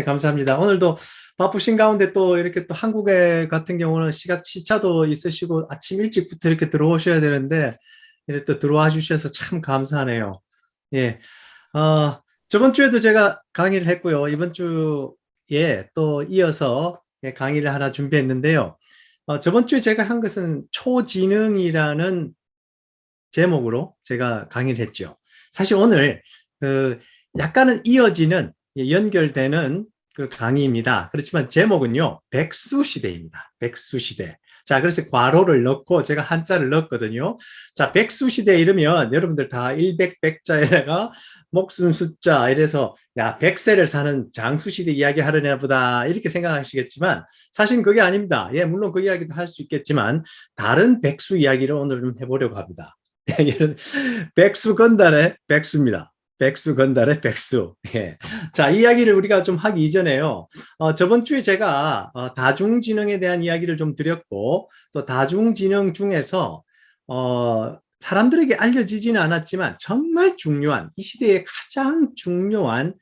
감사합니다. 오늘도 바쁘신 가운데 또 이렇게 또 한국에 같은 경우는 시차도 있으시고 아침 일찍부터 이렇게 들어오셔야 되는데 이렇게 또 들어와 주셔서 참 감사하네요. 예. 저번 주에도 제가 강의를 했고요. 이번 주에 또 이어서 강의를 하나 준비했는데요. 저번 주에 제가 한 것은 초지능이라는 제목으로 제가 강의를 했죠. 사실 오늘 그 약간은 이어지는 연결되는 그 강의입니다. 그렇지만 제목은요, 백수시대입니다. 백수시대. 자, 그래서 괄호를 넣고 제가 한자를 넣었거든요. 자, 백수시대 이러면 여러분들 다 일백 백자에다가 목순 숫자 이래서 야, 백세를 사는 장수시대 이야기 하려나 보다 이렇게 생각하시겠지만 사실 그게 아닙니다. 예, 물론 그 이야기도 할 수 있겠지만 다른 백수 이야기를 오늘 좀 해보려고 합니다. 백수 건달의 백수입니다. 백수 건달의 백수. 예. 자, 이 이야기를 우리가 좀 하기 이전에요. 저번 주에 제가 다중지능에 대한 이야기를 좀 드렸고, 또 다중지능 중에서 사람들에게 알려지지는 않았지만 정말 중요한, 이 시대에 가장 중요한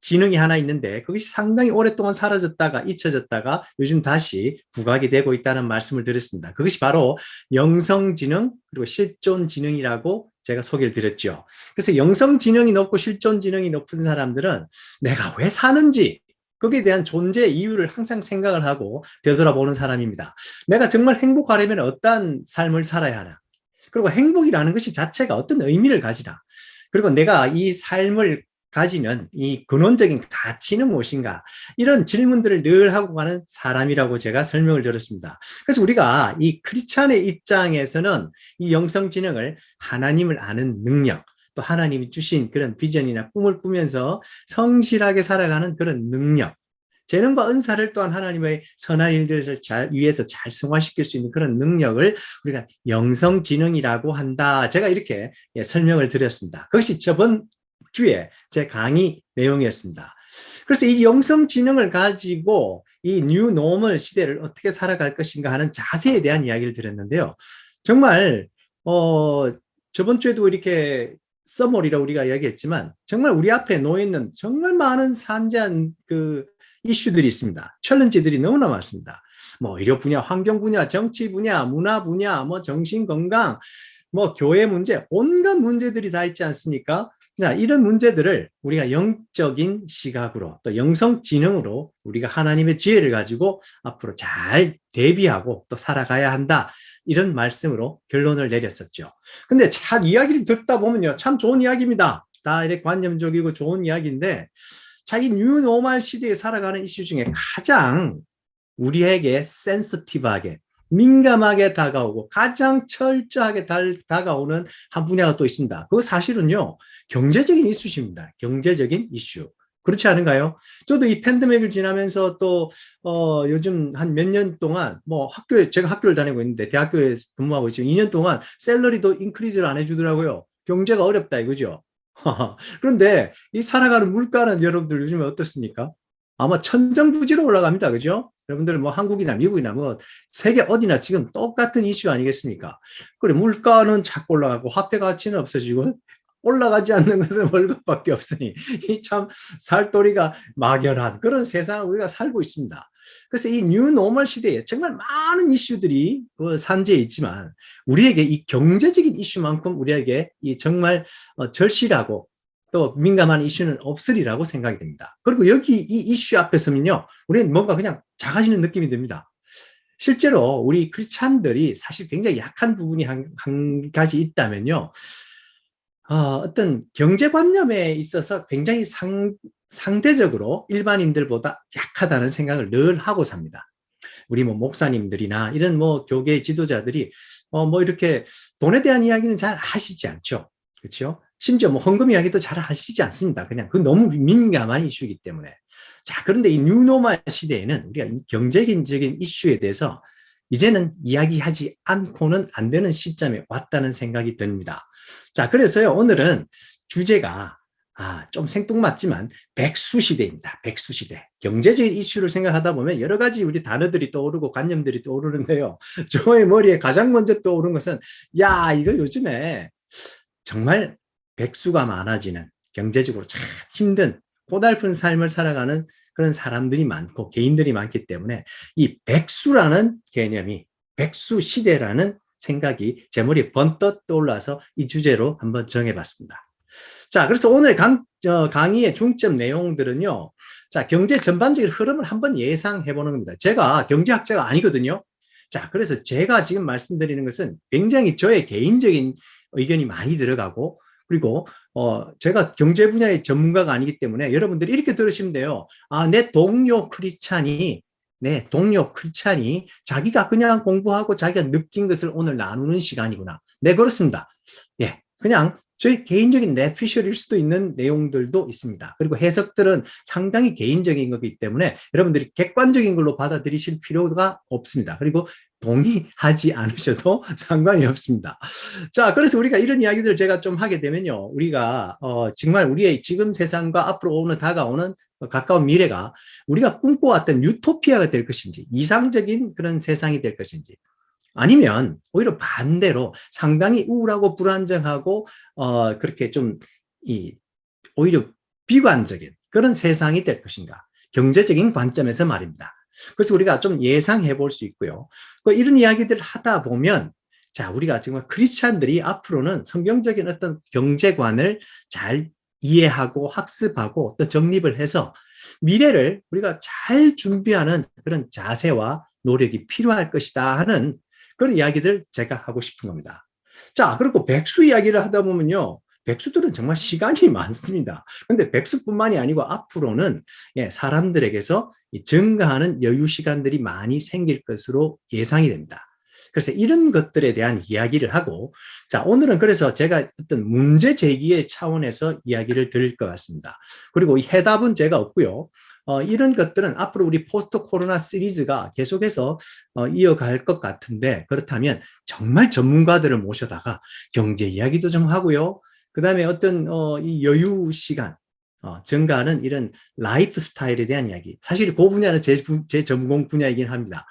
지능이 하나 있는데 그것이 상당히 오랫동안 사라졌다가 잊혀졌다가 요즘 다시 부각이 되고 있다는 말씀을 드렸습니다. 그것이 바로 영성지능 그리고 실존지능이라고 제가 소개를 드렸죠. 그래서 영성지능이 높고 실존지능이 높은 사람들은 내가 왜 사는지 거기에 대한 존재 이유를 항상 생각을 하고 되돌아보는 사람입니다. 내가 정말 행복하려면 어떤 삶을 살아야 하나? 그리고 행복이라는 것이 자체가 어떤 의미를 가지나? 그리고 내가 이 삶을 가지는 이 근원적인 가치는 무엇인가? 이런 질문들을 늘 하고 가는 사람이라고 제가 설명을 드렸습니다. 그래서 우리가 이 크리스찬의 입장에서는 이 영성지능을 하나님을 아는 능력, 또 하나님이 주신 그런 비전이나 꿈을 꾸면서 성실하게 살아가는 그런 능력, 재능과 은사를 또한 하나님의 선한 일들을 위해서 잘 승화시킬 수 있는 그런 능력을 우리가 영성지능이라고 한다. 제가 이렇게 설명을 드렸습니다. 그것이 저번 주에 제 강의 내용이었습니다. 그래서 이 영성지능을 가지고 이 뉴노멀 시대를 어떻게 살아갈 것인가 하는 자세에 대한 이야기를 드렸는데요. 정말 저번 주에도 이렇게 써머리라고 우리가 이야기했지만 정말 우리 앞에 놓여 있는 정말 많은 산재한 그 이슈들이 있습니다. 챌린지들이 너무나 많습니다. 뭐 의료 분야, 환경 분야, 정치 분야, 문화 분야, 뭐 정신 건강, 뭐 교회 문제, 온갖 문제들이 다 있지 않습니까? 자, 이런 문제들을 우리가 영적인 시각으로 또 영성지능으로 우리가 하나님의 지혜를 가지고 앞으로 잘 대비하고 또 살아가야 한다. 이런 말씀으로 결론을 내렸었죠. 근데 참 이야기를 듣다 보면요. 참 좋은 이야기입니다. 다 이렇게 관념적이고 좋은 이야기인데 자기 뉴노멀 시대에 살아가는 이슈 중에 가장 우리에게 센시티브하게 민감하게 다가오고 가장 철저하게 다가오는 한 분야가 또 있습니다. 그 사실은요. 경제적인 이슈입니다. 경제적인 이슈. 그렇지 않은가요? 저도 이 팬데믹을 지나면서 또 요즘 한 몇 년 동안 뭐 학교에 제가 학교를 다니고 있는데 대학교에 근무하고 있지만 2년 동안 샐러리도 인크리즈를 안 해주더라고요. 경제가 어렵다 이거죠. 그런데 이 살아가는 물가는 여러분들 요즘에 어떻습니까? 아마 천정부지로 올라갑니다. 그죠? 여러분들 뭐 한국이나 미국이나 뭐 세계 어디나 지금 똑같은 이슈 아니겠습니까? 그래 물가는 자꾸 올라가고 화폐 가치는 없어지고 올라가지 않는 것은 월급밖에 없으니 이 참 살도리가 막연한 그런 세상을 우리가 살고 있습니다. 그래서 이 뉴노멀 시대에 정말 많은 이슈들이 산재해 있지만 우리에게 이 경제적인 이슈만큼 우리에게 이 정말 절실하고 또 민감한 이슈는 없으리라고 생각이 됩니다. 그리고 여기 이 이슈 앞에 서면요, 우리는 뭔가 그냥 작아지는 느낌이 듭니다. 실제로 우리 크리스찬들이 사실 굉장히 약한 부분이 한 가지 있다면요. 어떤 경제관념에 있어서 굉장히 상대적으로 일반인들보다 약하다는 생각을 늘 하고 삽니다. 우리 뭐 목사님들이나 이런 뭐 교계 지도자들이 뭐 이렇게 돈에 대한 이야기는 잘 하시지 않죠. 그렇죠? 심지어 뭐 헌금 이야기도 잘 하시지 않습니다. 그냥 그 너무 민감한 이슈이기 때문에. 자, 그런데 이 뉴노멀 시대에는 우리가 경제적인 이슈에 대해서 이제는 이야기하지 않고는 안 되는 시점에 왔다는 생각이 듭니다. 자, 그래서요, 오늘은 주제가 좀 생뚱맞지만 백수시대입니다. 백수시대. 경제적인 이슈를 생각하다 보면 여러 가지 우리 단어들이 떠오르고 관념들이 떠오르는데요. 저의 머리에 가장 먼저 떠오른 것은 야, 이거 요즘에 정말 백수가 많아지는 경제적으로 참 힘든 고달픈 삶을 살아가는 그런 사람들이 많고 개인들이 많기 때문에 이 백수라는 개념이 백수 시대라는 생각이 제 머리에 번뜩 떠올라서 이 주제로 한번 정해봤습니다. 자, 그래서 오늘 강의의 중점 내용들은요. 자, 경제 전반적인 흐름을 한번 예상해 보는 겁니다. 제가 경제학자가 아니거든요. 자, 그래서 제가 지금 말씀드리는 것은 굉장히 저의 개인적인 의견이 많이 들어가고, 그리고 제가 경제 분야의 전문가가 아니기 때문에 여러분들이 이렇게 들으시면 돼요. 아, 내 동료 크리스찬이 자기가 그냥 공부하고 자기가 느낀 것을 오늘 나누는 시간이구나. 네, 그렇습니다. 예, 그냥 저희 개인적인 뇌피셜일 수도 있는 내용들도 있습니다. 그리고 해석들은 상당히 개인적인 거기 때문에 여러분들이 객관적인 걸로 받아들이실 필요가 없습니다. 그리고 동의하지 않으셔도 상관이 없습니다. 자, 그래서 우리가 이런 이야기들을 제가 좀 하게 되면요. 우리가 정말 우리의 지금 세상과 앞으로 다가오는 가까운 미래가 우리가 꿈꿔왔던 유토피아가 될 것인지, 이상적인 그런 세상이 될 것인지, 아니면 오히려 반대로 상당히 우울하고 불안정하고 그렇게 좀 오히려 비관적인 그런 세상이 될 것인가, 경제적인 관점에서 말입니다. 그래서 우리가 좀 예상해 볼 수 있고요. 이런 이야기들을 하다 보면 자, 우리가 정말 크리스찬들이 앞으로는 성경적인 어떤 경제관을 잘 이해하고 학습하고 또 정립을 해서 미래를 우리가 잘 준비하는 그런 자세와 노력이 필요할 것이다 하는 그런 이야기들 제가 하고 싶은 겁니다. 자, 그리고 백수 이야기를 하다 보면요. 백수들은 정말 시간이 많습니다. 그런데 백수뿐만이 아니고 앞으로는 사람들에게서 증가하는 여유 시간들이 많이 생길 것으로 예상이 됩니다. 그래서 이런 것들에 대한 이야기를 하고, 자, 오늘은 그래서 제가 어떤 문제 제기의 차원에서 이야기를 드릴 것 같습니다. 그리고 이 해답은 제가 없고요. 이런 것들은 앞으로 우리 포스트 코로나 시리즈가 계속해서 이어갈 것 같은데, 그렇다면 정말 전문가들을 모셔다가 경제 이야기도 좀 하고요. 그 다음에 어떤 이 여유 시간, 증가하는 이런 라이프 스타일에 대한 이야기. 사실 그 분야는 제 전공 분야이긴 합니다.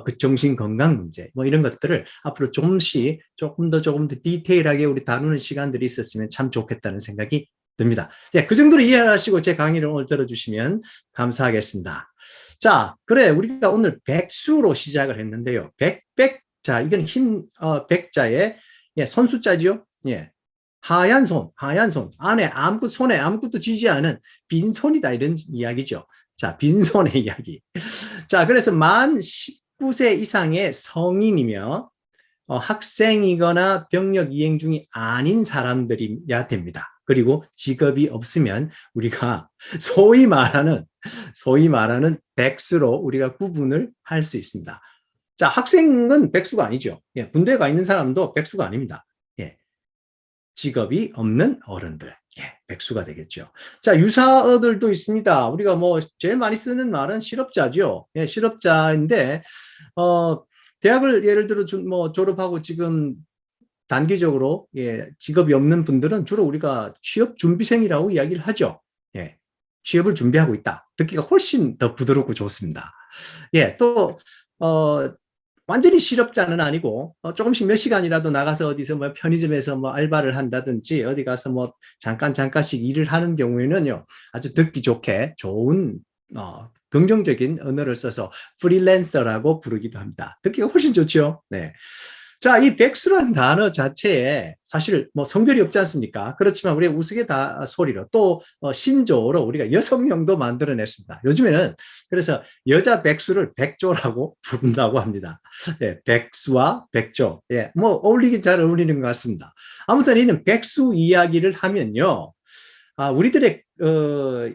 그 정신 건강 문제, 뭐 이런 것들을 앞으로 조금 더 디테일하게 우리 다루는 시간들이 있었으면 참 좋겠다는 생각이 듭니다. 네, 그 정도로 이해하시고 제 강의를 오늘 들어주시면 감사하겠습니다. 자, 그래, 우리가 오늘 백수로 시작을 했는데요. 자, 이건 백자의 손수자죠. 예. 하얀 손, 안에 손에 아무것도 지지 않은 빈손이다, 이런 이야기죠. 자, 빈손의 이야기. 자, 그래서 만 19세 이상의 성인이며 학생이거나 병력 이행 중이 아닌 사람들이야 됩니다. 그리고 직업이 없으면 우리가 소위 말하는 백수로 우리가 구분을 할 수 있습니다. 자, 학생은 백수가 아니죠. 군대에 가 있는 사람도 백수가 아닙니다. 직업이 없는 어른들, 백수가 되겠죠. 자, 유사어들도 있습니다. 우리가 제일 많이 쓰는 말은 실업자죠. 실업자인데 대학을 예를 들어 졸업하고 지금 단기적으로 직업이 없는 분들은 주로 우리가 취업 준비생이라고 이야기를 하죠. 취업을 준비하고 있다. 듣기가 훨씬 더 부드럽고 좋습니다. 또 완전히 실업자는 아니고 조금씩 몇 시간이라도 나가서 어디서 편의점에서 알바를 한다든지 어디 가서 잠깐씩 일을 하는 경우에는요, 아주 듣기 좋게 좋은 긍정적인 언어를 써서 프리랜서라고 부르기도 합니다. 듣기가 훨씬 좋죠. 네. 자, 이 백수라는 단어 자체에 사실 성별이 없지 않습니까? 그렇지만 우리가 우스갯소리로 또 신조어로 우리가 여성명도 만들어냈습니다. 요즘에는 그래서 여자 백수를 백조라고 부른다고 합니다. 백수와 백조. 어울리긴 잘 어울리는 것 같습니다. 아무튼 이는 백수 이야기를 하면요. 우리들의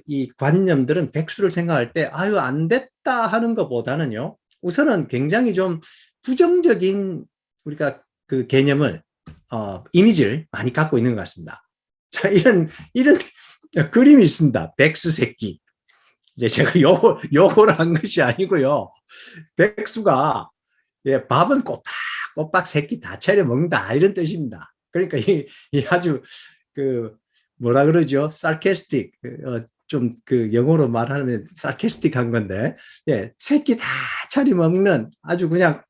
이 관념들은 백수를 생각할 때 아유 안 됐다 하는 것보다는요. 우선은 굉장히 좀 부정적인 우리가 그 개념을 이미지를 많이 갖고 있는 것 같습니다. 자, 이런 그림이 있습니다. 백수 새끼. 이제 제가 요거를 한 것이 아니고요. 백수가 밥은 꼬박 새끼 다 차려 먹는다, 이런 뜻입니다. 그러니까 이 아주 뭐라 그러죠? sarcastic, 좀 영어로 말하면 sarcastic한 건데, 새끼 다 차려 먹는 아주 그냥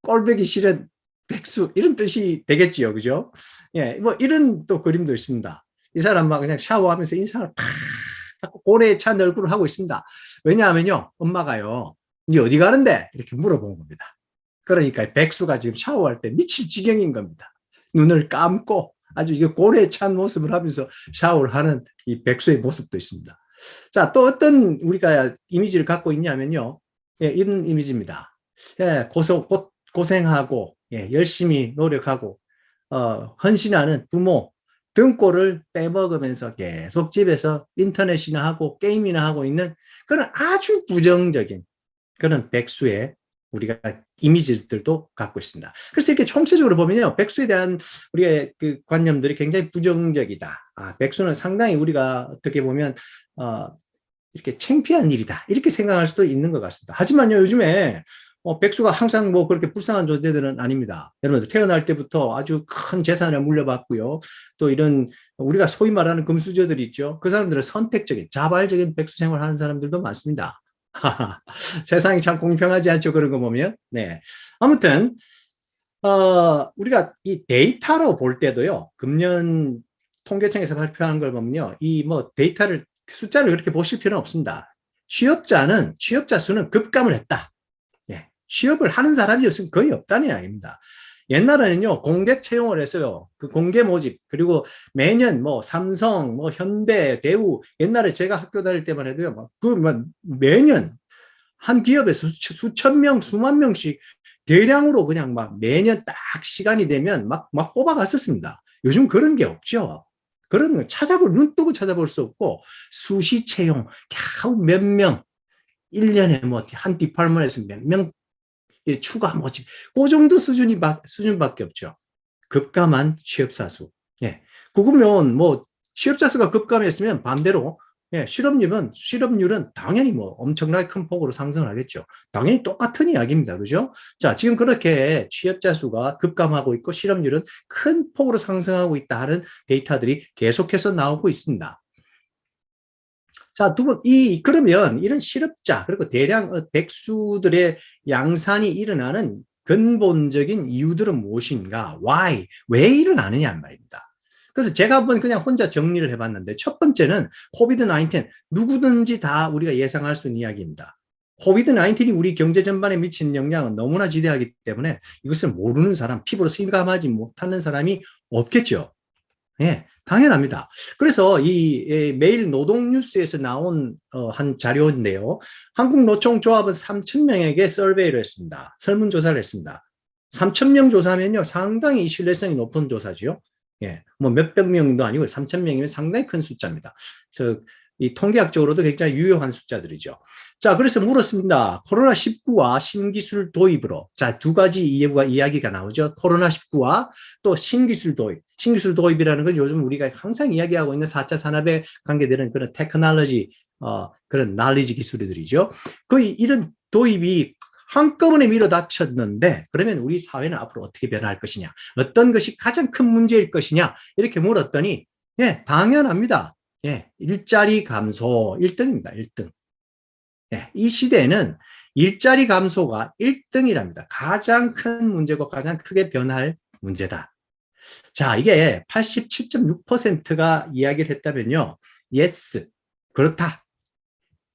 꼴보기 싫은 백수, 이런 뜻이 되겠지요. 그죠? 이런 또 그림도 있습니다. 이 사람 막 그냥 샤워하면서 인상을 팍 고뇌에 찬 얼굴을 하고 있습니다. 왜냐하면요, 엄마가요, 니 어디 가는데? 이렇게 물어본 겁니다. 그러니까 백수가 지금 샤워할 때 미칠 지경인 겁니다. 눈을 감고 아주 이게 고뇌에 찬 모습을 하면서 샤워를 하는 이 백수의 모습도 있습니다. 자, 또 어떤 우리가 이미지를 갖고 있냐면요. 예, 이런 이미지입니다. 예, 고생하고, 예, 열심히 노력하고, 헌신하는 부모, 등골을 빼먹으면서 계속 집에서 인터넷이나 하고 게임이나 하고 있는 그런 아주 부정적인 그런 백수의 우리가 이미지들도 갖고 있습니다. 그래서 이렇게 총체적으로 보면요, 백수에 대한 우리의 그 관념들이 굉장히 부정적이다. 아, 백수는 상당히 우리가 어떻게 보면 이렇게 창피한 일이다. 이렇게 생각할 수도 있는 것 같습니다. 하지만요, 요즘에 백수가 항상 뭐 그렇게 불쌍한 존재들은 아닙니다. 여러분들 태어날 때부터 아주 큰 재산을 물려받고요. 또 이런 우리가 소위 말하는 금수저들 있죠. 그 사람들은 선택적인 자발적인 백수 생활을 하는 사람들도 많습니다. 세상이 참 공평하지 않죠. 그런 거 보면. 네. 아무튼 우리가 이 데이터로 볼 때도요. 금년 통계청에서 발표한 걸 보면요. 이 뭐 데이터를 숫자를 그렇게 보실 필요는 없습니다. 취업자 수는 급감을 했다. 예. 취업을 하는 사람이 요즘 거의 없다는 이야기입니다. 옛날에는요, 공개 채용을 해서요, 그 공개 모집, 그리고 매년 뭐 삼성, 뭐 현대, 대우, 옛날에 제가 학교 다닐 때만 해도요, 매년 한 기업에서 수천 명, 수만 명씩 대량으로 그냥 막 매년 딱 시간이 되면 막 뽑아갔었습니다. 요즘 그런 게 없죠. 그런 거 눈 뜨고 찾아볼 수 없고, 수시 채용, 겨우 몇 명, 1년에 뭐 한 디파트먼트에서 몇 명 추가 뭐지, 그 정도 수준밖에 없죠. 급감한 취업자 수. 예. 그거면 뭐 취업자 수가 급감했으면 반대로 예, 실업률은 당연히 뭐 엄청나게 큰 폭으로 상승하겠죠. 당연히 똑같은 이야기입니다. 그죠? 자, 지금 그렇게 취업자 수가 급감하고 있고 실업률은 큰 폭으로 상승하고 있다는 데이터들이 계속해서 나오고 있습니다. 자, 그러면 이런 실업자, 그리고 대량 백수들의 양산이 일어나는 근본적인 이유들은 무엇인가? Why? 왜 일어나느냐 말입니다. 그래서 제가 한번 그냥 혼자 정리를 해봤는데, 첫 번째는 코비드-19, 누구든지 다 우리가 예상할 수 있는 이야기입니다. 코비드-19이 우리 경제 전반에 미치는 영향은 너무나 지대하기 때문에 이것을 모르는 사람, 피부로 실감하지 못하는 사람이 없겠죠. 예, 당연합니다. 그래서 이 매일 노동뉴스에서 나온 한 자료인데요. 한국노총조합은 3,000명에게 서베이를 했습니다. 설문조사를 했습니다. 3,000명 조사면요, 상당히 신뢰성이 높은 조사지요. 예, 뭐 몇백 명도 아니고 3,000명이면 상당히 큰 숫자입니다. 이 통계학적으로도 굉장히 유효한 숫자들이죠. 자, 그래서 물었습니다. 코로나19와 신기술 도입으로. 자, 두 가지 이야기가 나오죠. 코로나19와 또 신기술 도입. 신기술 도입이라는 건 요즘 우리가 항상 이야기하고 있는 4차 산업에 관계되는 그런 테크놀로지, 그런 날리지 기술들이죠. 이런 도입이 한꺼번에 밀어닥쳤는데, 그러면 우리 사회는 앞으로 어떻게 변화할 것이냐? 어떤 것이 가장 큰 문제일 것이냐? 이렇게 물었더니, 예, 당연합니다. 예, 일자리 감소 1등입니다. 1등. 예, 이 시대에는 일자리 감소가 1등이랍니다. 가장 큰 문제고 가장 크게 변할 문제다. 자, 이게 87.6%가 이야기를 했다면요. yes, 그렇다.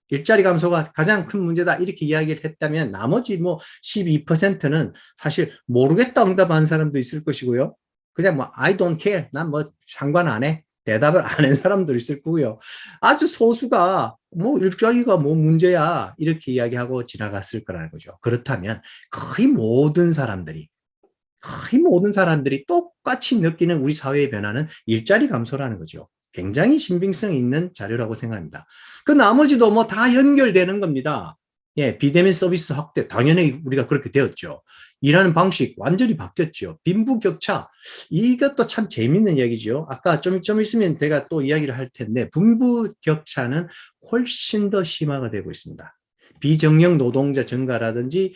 일자리 감소가 가장 큰 문제다. 이렇게 이야기를 했다면 나머지 뭐 12%는 사실 모르겠다 응답한 사람도 있을 것이고요. 그냥 뭐 I don't care. 난 뭐 상관 안 해. 대답을 안 한 사람도 있을 거고요. 아주 소수가 뭐 일자리가 뭐 문제야. 이렇게 이야기하고 지나갔을 거라는 거죠. 그렇다면 거의 모든 사람들이 똑같이 느끼는 우리 사회의 변화는 일자리 감소라는 거죠. 굉장히 신빙성 있는 자료라고 생각합니다. 그 나머지도 뭐 다 연결되는 겁니다. 예, 비대면 서비스 확대, 당연히 우리가 그렇게 되었죠. 일하는 방식 완전히 바뀌었죠. 빈부격차, 이것도 참 재밌는 얘기죠. 아까 좀 있으면 제가 또 이야기를 할 텐데, 빈부격차는 훨씬 더 심화가 되고 있습니다. 비정형 노동자 증가라든지,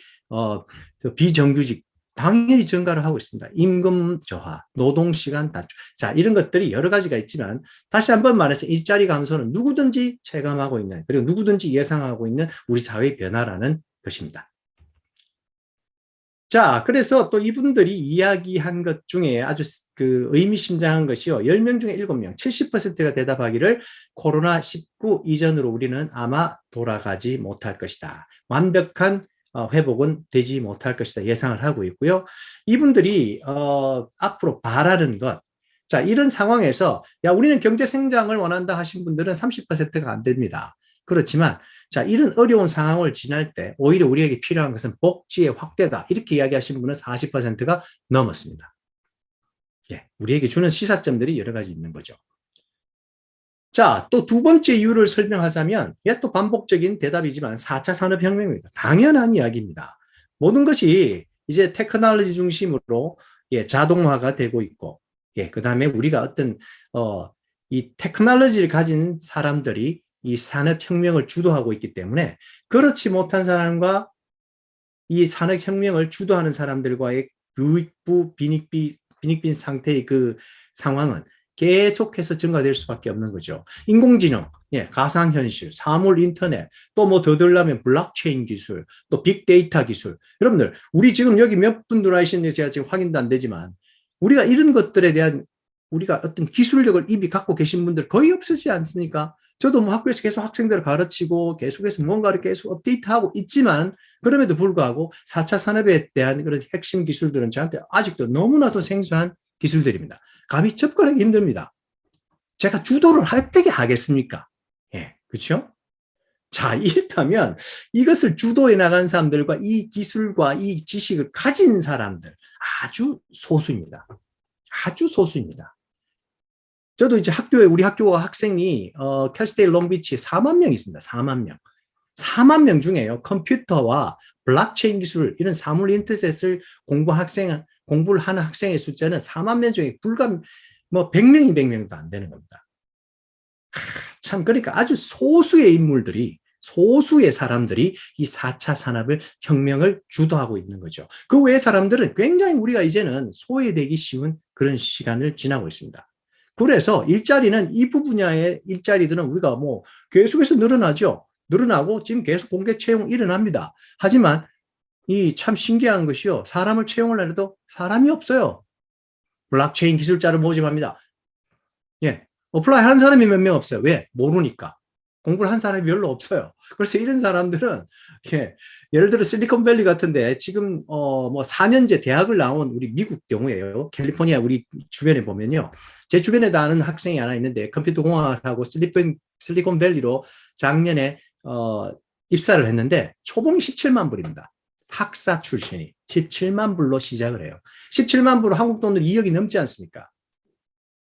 비정규직, 당연히 증가를 하고 있습니다. 임금 저하, 노동시간 단축. 자, 이런 것들이 여러 가지가 있지만 다시 한번 말해서 일자리 감소는 누구든지 체감하고 있는, 그리고 누구든지 예상하고 있는 우리 사회의 변화라는 것입니다. 자, 그래서 또 이분들이 이야기한 것 중에 아주 그 의미심장한 것이요. 10명 중에 7명, 70%가 대답하기를 코로나19 이전으로 우리는 아마 돌아가지 못할 것이다. 완벽한 회복은 되지 못할 것이다. 예상을 하고 있고요. 이분들이 앞으로 바라는 것. 자, 이런 상황에서 야, 우리는 경제 성장을 원한다 하신 분들은 30%가 안 됩니다. 그렇지만 자, 이런 어려운 상황을 지날 때 오히려 우리에게 필요한 것은 복지의 확대다. 이렇게 이야기하시는 분은 40%가 넘었습니다. 예, 우리에게 주는 시사점들이 여러 가지 있는 거죠. 자, 또 두 번째 이유를 설명하자면, 예, 또 반복적인 대답이지만 4차 산업혁명입니다. 당연한 이야기입니다. 모든 것이 이제 테크놀로지 중심으로 예, 자동화가 되고 있고, 예, 그 다음에 우리가 어떤, 이 테크놀로지를 가진 사람들이 이 산업혁명을 주도하고 있기 때문에 그렇지 못한 사람과 이 산업혁명을 주도하는 사람들과의 부익부 빈익빈 상태의 그 상황은 계속해서 증가될 수밖에 없는 거죠. 인공지능, 예, 가상현실, 사물 인터넷, 또 뭐 더 들려면 블록체인 기술, 또 빅데이터 기술. 여러분들, 우리 지금 여기 몇 분 들어와 있는지 제가 지금 확인도 안 되지만 우리가 이런 것들에 대한 우리가 어떤 기술력을 이미 갖고 계신 분들 거의 없으지 않습니까? 저도 뭐 학교에서 계속 학생들을 가르치고 계속해서 뭔가를 계속 업데이트하고 있지만 그럼에도 불구하고 4차 산업에 대한 그런 핵심 기술들은 저한테 아직도 너무나도 생소한 기술들입니다. 감히 접근하기 힘듭니다. 제가 주도를 할 때게 하겠습니까? 예, 그렇죠? 자, 이렇다면 이것을 주도해 나간 사람들과 이 기술과 이 지식을 가진 사람들 아주 소수입니다. 아주 소수입니다. 저도 이제 우리 학교 학생이 캘스테이 롱비치에 4만 명 있습니다. 4만 명. 4만 명 중에요. 컴퓨터와 블록체인 기술 이런 사물 인터넷을 공부를 하는 학생의 숫자는 4만 명 중에 불과 뭐 100명이 100명도 안 되는 겁니다. 참 그러니까 아주 소수의 사람들이 이 4차 산업을 혁명을 주도하고 있는 거죠. 그 외의 사람들은 굉장히 우리가 이제는 소외되기 쉬운 그런 시간을 지나고 있습니다. 그래서 일자리는 이 분야의 일자리들은 우리가 뭐 계속해서 늘어나죠. 늘어나고 지금 계속 공개 채용 일어납니다. 하지만 이 참 신기한 것이요. 사람을 채용을 해도 사람이 없어요. 블록체인 기술자를 모집합니다. 예. 어플라이 한 사람이 몇 명 없어요. 왜? 모르니까. 공부를 한 사람이 별로 없어요. 그래서 이런 사람들은 예, 예를 들어 실리콘밸리 같은데 지금 뭐 4년제 대학을 나온 우리 미국 경우에요. 캘리포니아 우리 주변에 보면요. 제 주변에도 아는 학생이 하나 있는데 컴퓨터 공학하고 실리콘밸리로 작년에 입사를 했는데 초봉이 17만 불입니다. 학사 출신이 17만 불로 시작을 해요. 17만 불로 한국 돈으로 2억이 넘지 않습니까?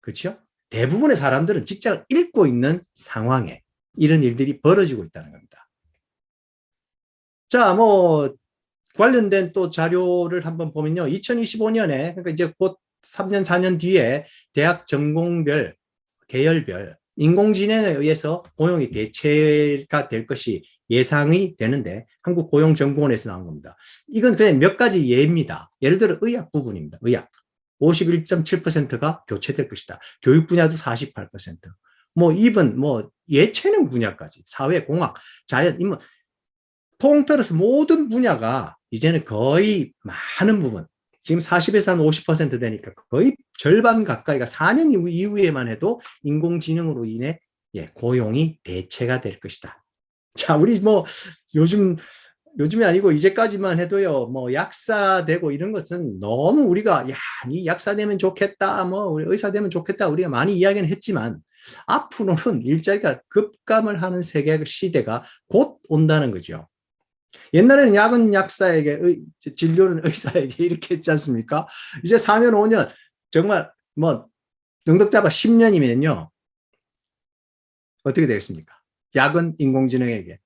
그렇죠? 대부분의 사람들은 직장을 잃고 있는 상황에 이런 일들이 벌어지고 있다는 겁니다. 자, 뭐 관련된 또 자료를 한번 보면요. 2025년에 그러니까 이제 곧 3년, 4년 뒤에 대학 전공별, 계열별 인공지능에 의해서 고용이 대체가 될 것이 예상이 되는데 한국고용정보원에서 나온 겁니다. 이건 그냥 몇 가지 예입니다. 예를 들어 의학 부분입니다. 의학. 51.7%가 교체될 것이다. 교육 분야도 48%. 뭐 이번 뭐 예체능 분야까지 사회공학, 자연, 인문 통틀어서 모든 분야가 이제는 거의 많은 부분 지금 40에서 한 50% 되니까 거의 절반 가까이가 4년 이후에만 해도 인공지능으로 인해 예, 고용이 대체가 될 것이다. 자, 우리 뭐 요즘이 아니고 이제까지만 해도요, 뭐 약사 되고 이런 것은 너무 우리가 야, 니 약사 되면 좋겠다, 뭐 우리 의사 되면 좋겠다 우리가 많이 이야기는 했지만 앞으로는 일자리가 급감을 하는 세계 시대가 곧 온다는 거죠. 옛날에는 약은 약사에게, 진료는 의사에게 이렇게 했지 않습니까? 이제 4년, 5년, 정말 뭐 능력 잡아 10년이면요. 어떻게 되겠습니까? 약은 인공지능에게,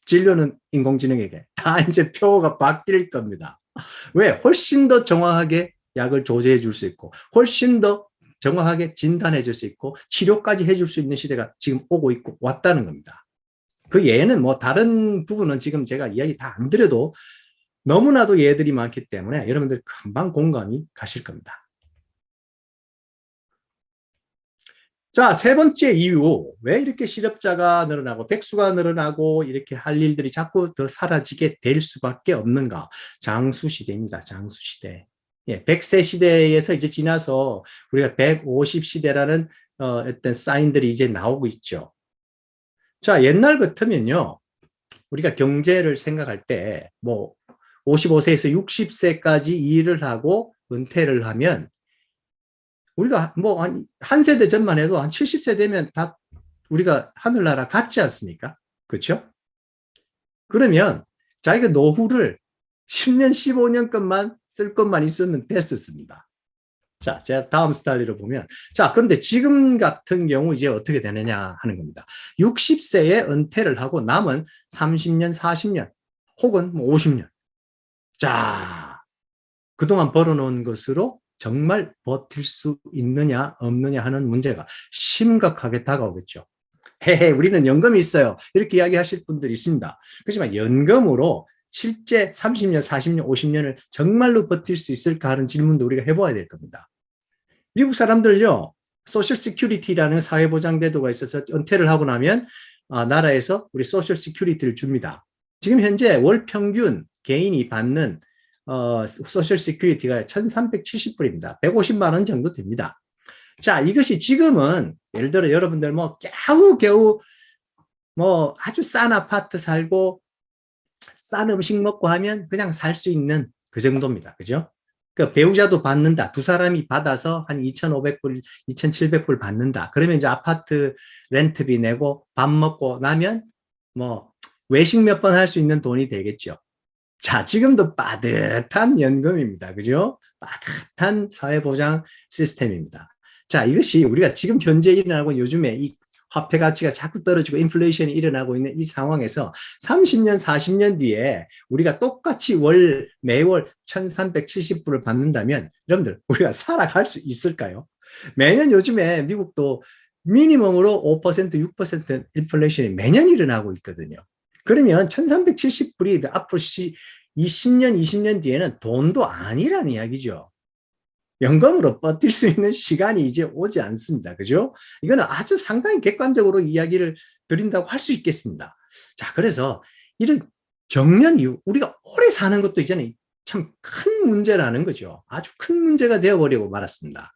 진료는 인공지능에게 다 이제 표가 바뀔 겁니다. 왜? 훨씬 더 정확하게 약을 조제해 줄 수 있고, 훨씬 더 정확하게 진단해 줄 수 있고, 치료까지 해줄 수 있는 시대가 지금 오고 있고 왔다는 겁니다. 그 예는 뭐 다른 부분은 지금 제가 이야기 다 안 드려도 너무나도 예들이 많기 때문에 여러분들 금방 공감이 가실 겁니다. 자, 세 번째 이유. 왜 이렇게 실업자가 늘어나고 백수가 늘어나고 이렇게 할 일들이 자꾸 더 사라지게 될 수밖에 없는가? 장수시대입니다. 장수시대. 예, 100세 시대에서 이제 지나서 우리가 150시대라는 어떤 사인들이 이제 나오고 있죠. 자, 옛날 같으면요. 우리가 경제를 생각할 때 뭐 55세에서 60세까지 일을 하고 은퇴를 하면 우리가 뭐 한 세대 전만 해도 한 70세 되면 다 우리가 하늘나라 갔지 않습니까? 그렇죠? 그러면 자기가 노후를 10년, 15년간만 쓸 것만 있으면 됐었습니다. 자, 제가 다음 스타일로 보면, 자, 그런데 지금 같은 경우 이제 어떻게 되느냐 하는 겁니다. 60세에 은퇴를 하고 남은 30년, 40년, 혹은 50년. 자, 그동안 벌어놓은 것으로 정말 버틸 수 있느냐, 없느냐 하는 문제가 심각하게 다가오겠죠. 헤헤, 우리는 연금이 있어요. 이렇게 이야기하실 분들이 있습니다. 그렇지만 연금으로 실제 30년, 40년, 50년을 정말로 버틸 수 있을까 하는 질문도 우리가 해봐야 될 겁니다. 미국 사람들요, 소셜 시큐리티라는 사회보장제도가 있어서 은퇴를 하고 나면 나라에서 우리 소셜 시큐리티를 줍니다. 지금 현재 월 평균 개인이 받는 소셜 시큐리티가 1,370불입니다. 150만 원 정도 됩니다. 자, 이것이 지금은 예를 들어 여러분들 뭐 겨우겨우 뭐 아주 싼 아파트 살고 싼 음식 먹고 하면 그냥 살 수 있는 그 정도입니다. 그죠? 그 배우자도 받는다. 두 사람이 받아서 한 2,500불, 2,700불 받는다. 그러면 이제 아파트 렌트비 내고 밥 먹고 나면 뭐 외식 몇 번 할 수 있는 돈이 되겠죠. 자, 지금도 빠듯한 연금입니다. 그죠? 빠듯한 사회보장 시스템입니다. 자, 이것이 우리가 지금 현재 일어나고 요즘에 이 화폐 가치가 자꾸 떨어지고 인플레이션이 일어나고 있는 이 상황에서 30년, 40년 뒤에 우리가 똑같이 매월 1,370불을 받는다면 여러분들 우리가 살아갈 수 있을까요? 매년 요즘에 미국도 미니멈으로 5%, 6% 인플레이션이 매년 일어나고 있거든요. 그러면 1,370불이 앞으로 20년, 20년 뒤에는 돈도 아니라는 이야기죠. 연금으로 버틸 수 있는 시간이 이제 오지 않습니다. 그죠? 이거는 아주 상당히 객관적으로 이야기를 드린다고 할 수 있겠습니다. 자, 그래서 이런 정년 이후 우리가 오래 사는 것도 이제는 참 큰 문제라는 거죠. 아주 큰 문제가 되어버리고 말았습니다.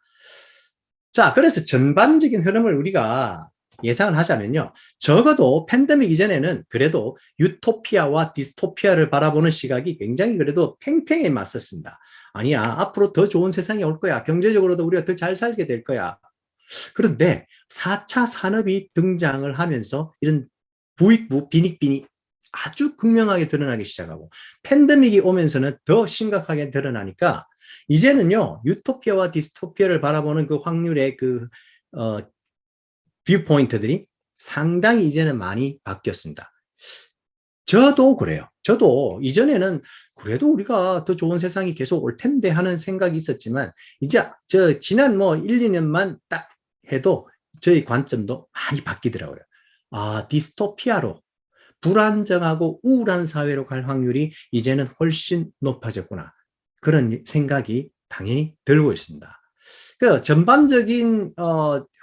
자, 그래서 전반적인 흐름을 우리가 예상을 하자면요. 적어도 팬데믹 이전에는 그래도 유토피아와 디스토피아를 바라보는 시각이 굉장히 그래도 팽팽히 맞섰습니다. 아니야, 앞으로 더 좋은 세상이 올 거야. 경제적으로도 우리가 더 잘 살게 될 거야. 그런데 4차 산업이 등장을 하면서 이런 부익부, 빈익빈이 아주 극명하게 드러나기 시작하고 팬데믹이 오면서는 더 심각하게 드러나니까 이제는요, 유토피아와 디스토피아를 바라보는 그 확률의 뷰포인트들이 상당히 이제는 많이 바뀌었습니다. 저도 그래요. 저도 이전에는 그래도 우리가 더 좋은 세상이 계속 올 텐데 하는 생각이 있었지만 이제 지난 뭐 1, 2년만 딱 해도 저희 관점도 많이 바뀌더라고요. 아, 디스토피아로 불안정하고 우울한 사회로 갈 확률이 이제는 훨씬 높아졌구나. 그런 생각이 당연히 들고 있습니다. 그 전반적인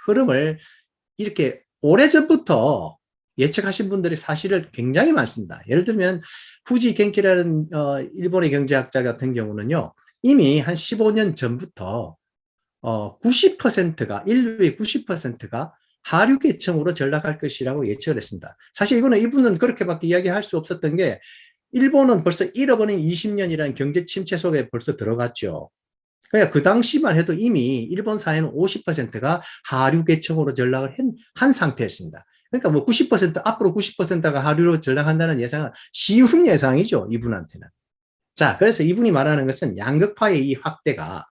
흐름을 이렇게 오래전부터 예측하신 분들이 사실은 굉장히 많습니다. 예를 들면 후지 겐키라는 일본의 경제학자 같은 경우는요. 이미 한 15년 전부터 90%가 인류의 90%가 하류 계층으로 전락할 것이라고 예측을 했습니다. 사실 이분은 그렇게밖에 이야기할 수 없었던 게 일본은 벌써 잃어버린 20년이라는 경제 침체 속에 벌써 들어갔죠. 그러니까 그 당시만 해도 이미 일본 사회는 50%가 하류 계층으로 전락을 한 상태였습니다. 그러니까 뭐 90% 앞으로 90%가 하류로 전락한다는 예상은 쉬운 예상이죠, 이분한테는. 자, 그래서 이분이 말하는 것은 양극화의 이 확대가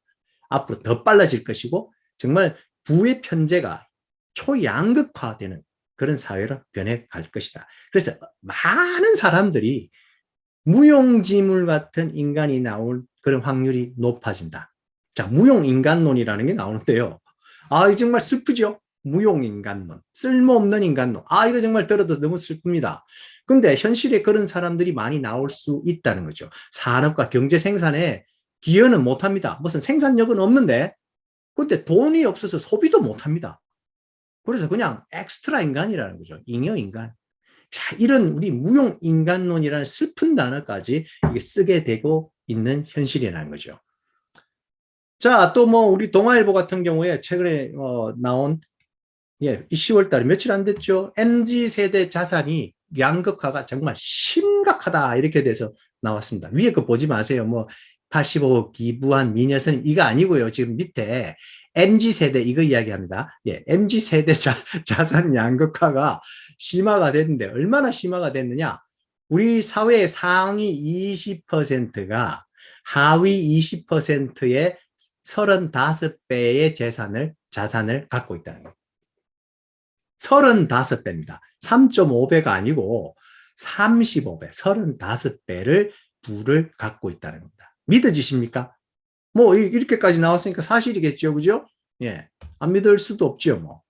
앞으로 더 빨라질 것이고 정말 부의 편제가 초양극화되는 그런 사회로 변해갈 것이다. 그래서 많은 사람들이 무용지물 같은 인간이 나올 그런 확률이 높아진다. 자, 무용인간론이라는 게 나오는데요. 아, 이 정말 슬프죠? 무용인간론, 쓸모없는 인간론. 아, 이거 정말 들어도 너무 슬픕니다. 근데 현실에 그런 사람들이 많이 나올 수 있다는 거죠. 산업과 경제 생산에 기여는 못합니다. 무슨 생산력은 없는데, 근데 돈이 없어서 소비도 못합니다. 그래서 그냥 엑스트라 인간이라는 거죠. 잉여 인간. 자, 이런 우리 무용 인간론이라는 슬픈 단어까지 이게 쓰게 되고 있는 현실이라는 거죠. 자, 또 뭐 우리 동아일보 같은 경우에 최근에 나온 이 10월 달에 며칠 안 됐죠. MZ 세대 자산이 양극화가 정말 심각하다 이렇게 돼서 나왔습니다. 위에 거 보지 마세요. 뭐 85억 기부한 미녀선 이거 아니고요. 지금 밑에 MZ 세대 이거 이야기합니다. 예, MZ 세대 자산 양극화가 심화가 됐는데 얼마나 심화가 됐느냐? 우리 사회의 상위 20%가 하위 20%의 35배의 자산을 갖고 있다는 거예요. 35배입니다. 3.5배가 아니고 35배, 35배를 부를 갖고 있다는 겁니다. 믿어지십니까? 뭐 이렇게까지 나왔으니까 사실이겠죠, 그죠? 예, 안 믿을 수도 없죠, 뭐.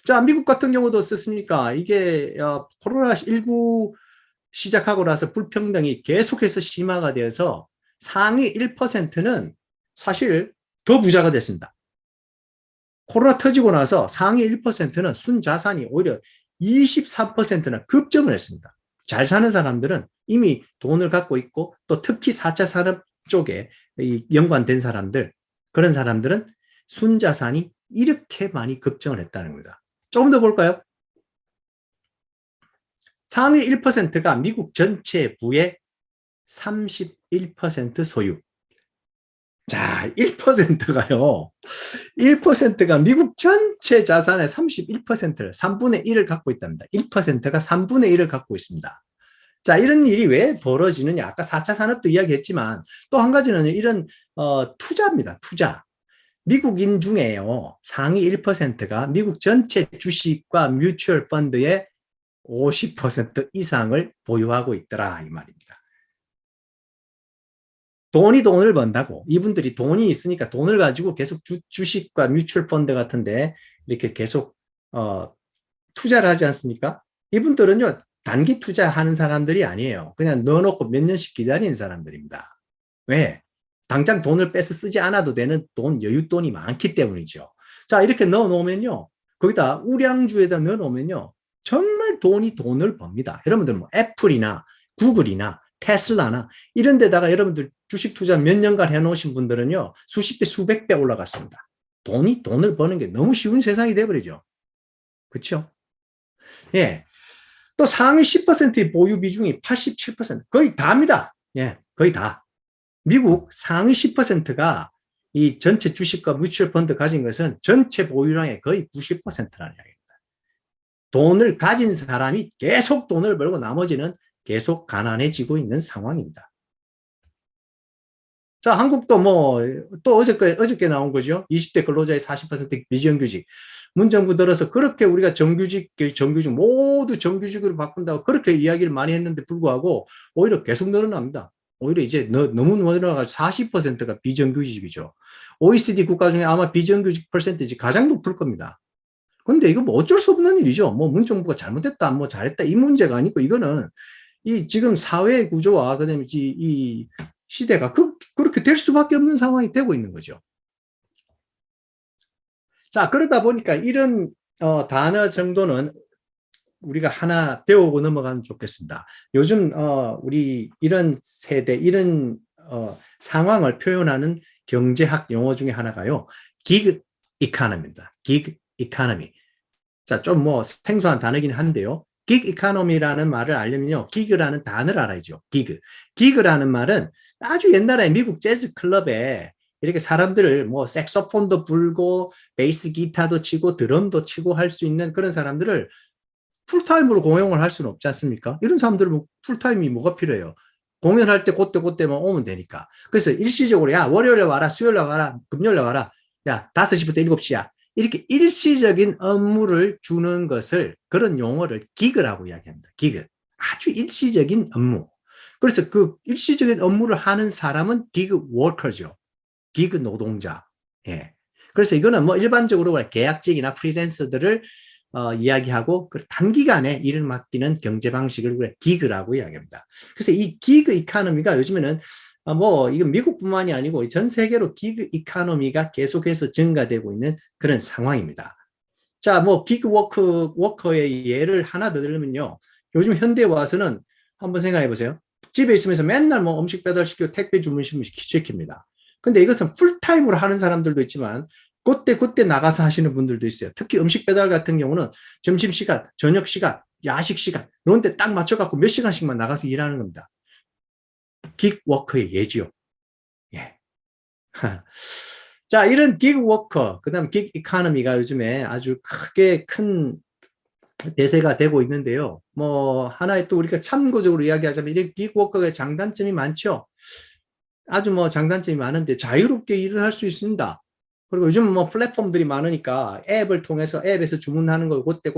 자, 미국 같은 경우도 어떻습니까? 이게 코로나19 시작하고 나서 불평등이 계속해서 심화가 되어서 상위 1%는 사실 더 부자가 됐습니다. 코로나 터지고 나서 상위 1%는 순자산이 오히려 23%나 급증을 했습니다. 잘 사는 사람들은 이미 돈을 갖고 있고 또 특히 4차 산업 쪽에 연관된 사람들, 그런 사람들은 순자산이 이렇게 많이 급증을 했다는 겁니다. 조금 더 볼까요? 상위 1%가 미국 전체 부의 31% 소유. 자, 1%가요. 1%가 미국 전체 자산의 31%를, 3분의 1을 갖고 있답니다. 1%가 3분의 1을 갖고 있습니다. 자, 이런 일이 왜 벌어지느냐? 아까 4차 산업도 이야기했지만 또 한 가지는 이런 투자입니다. 투자. 미국인 중에요. 상위 1%가 미국 전체 주식과 뮤추얼 펀드의 50% 이상을 보유하고 있더라 이 말입니다. 돈을 번다고 이분들이 돈이 있으니까 돈을 가지고 계속 주식과 뮤추얼 펀드 같은데 이렇게 계속 투자를 하지 않습니까? 이분들은요 단기 투자하는 사람들이 아니에요. 그냥 넣어놓고 몇 년씩 기다리는 사람들입니다. 왜? 당장 돈을 빼서 쓰지 않아도 되는 여윳돈이 많기 때문이죠. 자, 이렇게 넣어놓으면요, 거기다 우량주에다 넣어놓으면요 정말 돈을 법니다. 여러분들 뭐 애플이나 구글이나 테슬라나 이런 데다가 여러분들 주식 투자 몇 년간 해놓으신 분들은요 수십 배 수백 배 올라갔습니다. 돈을 버는 게 너무 쉬운 세상이 돼버리죠. 그렇죠? 예. 또 상위 10%의 보유 비중이 87%, 거의 다입니다. 예, 거의 다. 미국 상위 10%가 이 전체 주식과 뮤추얼 펀드 가진 것은 전체 보유량의 거의 90%라는 이야기입니다. 돈을 가진 사람이 계속 돈을 벌고 나머지는 계속 가난해지고 있는 상황입니다. 자, 한국도 뭐 또 어저께 나온 거죠. 20대 근로자의 40% 비정규직. 문정부 들어서 그렇게 우리가 정규직 모두 정규직으로 바꾼다고 그렇게 이야기를 많이 했는데 불구하고 오히려 계속 늘어납니다. 오히려 이제 너무 늘어나가지고 40%가 비정규직이죠. OECD 국가 중에 아마 비정규직 퍼센티지 가장 높을 겁니다. 근데 이거 뭐 어쩔 수 없는 일이죠. 뭐 문정부가 잘못했다, 뭐 잘했다 이 문제가 아니고 이거는 이 지금 사회 구조와 그다음에 이 시대가 그렇게 될 수밖에 없는 상황이 되고 있는 거죠. 자, 그러다 보니까 이런 단어 정도는 우리가 하나 배우고 넘어가면 좋겠습니다. 요즘 우리 이런 세대, 이런 상황을 표현하는 경제학 용어 중에 하나가요. 기그 이코노미입니다. 기그 이코노미. 자, 좀 뭐 생소한 단어긴 한데요. 기그 이코노미라는 말을 알려면요. 기그라는 단어를 알아야죠. 기그. 기그라는 말은 아주 옛날에 미국 재즈 클럽에 이렇게 사람들을 뭐 색소폰도 불고 베이스 기타도 치고 드럼도 치고 할 수 있는 그런 사람들을 풀타임으로 공용을 할 수는 없지 않습니까? 이런 사람들은 풀타임이 뭐가 필요해요? 공연할 때 그때만 오면 되니까. 그래서 일시적으로 야 월요일에 와라, 수요일에 와라, 금요일에 와라, 야 5시부터 7시야. 이렇게 일시적인 업무를 주는 것을 그런 용어를 기그라고 이야기합니다. 기그. 아주 일시적인 업무. 그래서 그 일시적인 업무를 하는 사람은 기그 워커죠. 기그 노동자. 예. 그래서 이거는 뭐 일반적으로 계약직이나 프리랜서들을 이야기하고 단기간에 일을 맡기는 경제 방식을 기그라고 이야기합니다. 그래서 이 기그 이코노미가 요즘에는 뭐 이건 미국뿐만이 아니고 전 세계로 기그 이코노미가 계속해서 증가되고 있는 그런 상황입니다. 자, 뭐 기그 워커의 예를 하나 더 들면요. 요즘 현대에 와서는 한번 생각해 보세요. 집에 있으면서 맨날 뭐 음식 배달시키고 택배 주문시킵니다. 근데 이것은 풀타임으로 하는 사람들도 있지만 그때 나가서 하시는 분들도 있어요. 특히 음식 배달 같은 경우는 점심시간, 저녁시간, 야식시간 이런 데 딱 맞춰갖고 몇 시간씩만 나가서 일하는 겁니다. 기그 워커의 예지요. 예. 자, 이런 기그 워커, 그 다음 기그 이코노미가 요즘에 아주 크게 큰 대세가 되고 있는데요. 뭐, 하나의 또 우리가 참고적으로 이야기하자면, 이런 기그 워커의 장단점이 많죠. 아주 뭐 장단점이 많은데 자유롭게 일을 할 수 있습니다. 그리고 요즘 뭐 플랫폼들이 많으니까 앱을 통해서 앱에서 주문하는 거 그때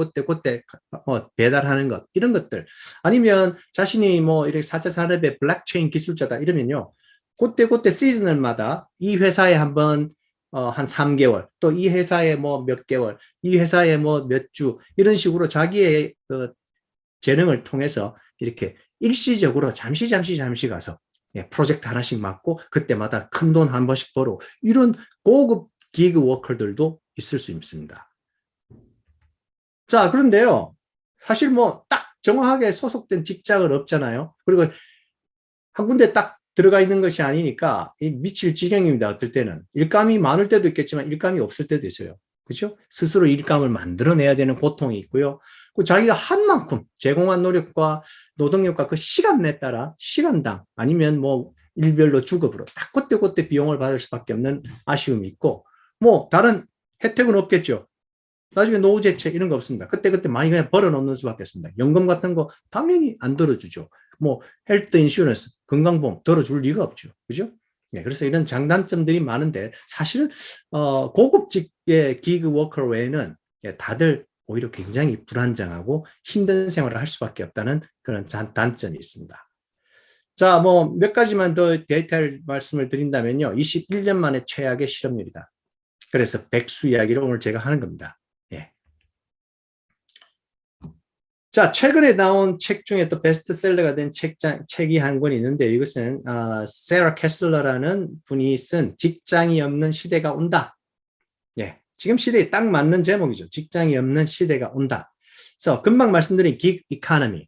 배달하는 것 이런 것들 아니면 자신이 뭐 이렇게 4차 산업의 블록체인 기술자다 이러면요 그때 시즌을마다 이 회사에 한번 한 3개월 또 이 회사에 뭐 몇 개월 이 회사에 뭐 몇 주 이런 식으로 자기의 그 재능을 통해서 이렇게 일시적으로 잠시 가서 프로젝트 하나씩 맡고 그때마다 큰 돈 한 번씩 벌어 이런 고급 기그 워커들도 있을 수 있습니다. 자, 그런데요. 사실 뭐 딱 정확하게 소속된 직장은 없잖아요. 그리고 한 군데 딱 들어가 있는 것이 아니니까 미칠 지경입니다. 어떨 때는. 일감이 많을 때도 있겠지만 일감이 없을 때도 있어요. 그렇죠? 스스로 일감을 만들어내야 되는 고통이 있고요. 그 자기가 한 만큼 제공한 노력과 노동력과 그 시간에 따라 시간당 아니면 뭐 일별로 주급으로 딱 그때 비용을 받을 수밖에 없는 아쉬움이 있고 뭐 다른 혜택은 없겠죠. 나중에 노후 재책 이런 거 없습니다. 그때 많이 그냥 벌어놓는 수밖에 없습니다. 연금 같은 거 당연히 안 들어주죠. 뭐 헬스 인슈런스, 건강보험 들어줄 리가 없죠. 그죠? 예, 그래서 이런 장단점들이 많은데 사실 고급직의 기그 워커 외에는 다들 오히려 굉장히 불안정하고 힘든 생활을 할 수밖에 없다는 그런 단점이 있습니다. 자, 뭐 몇 가지만 더 데이터를 말씀을 드린다면요. 21년 만에 최악의 실업률이다. 그래서 백수 이야기를 오늘 제가 하는 겁니다. 예. 자, 최근에 나온 책 중에 또 베스트셀러가 된 책이 한 권 있는데 이것은 세라 캐슬러라는 분이 쓴 직장이 없는 시대가 온다. 예, 지금 시대에 딱 맞는 제목이죠. 직장이 없는 시대가 온다. 그래서 금방 말씀드린 기그 이코노미.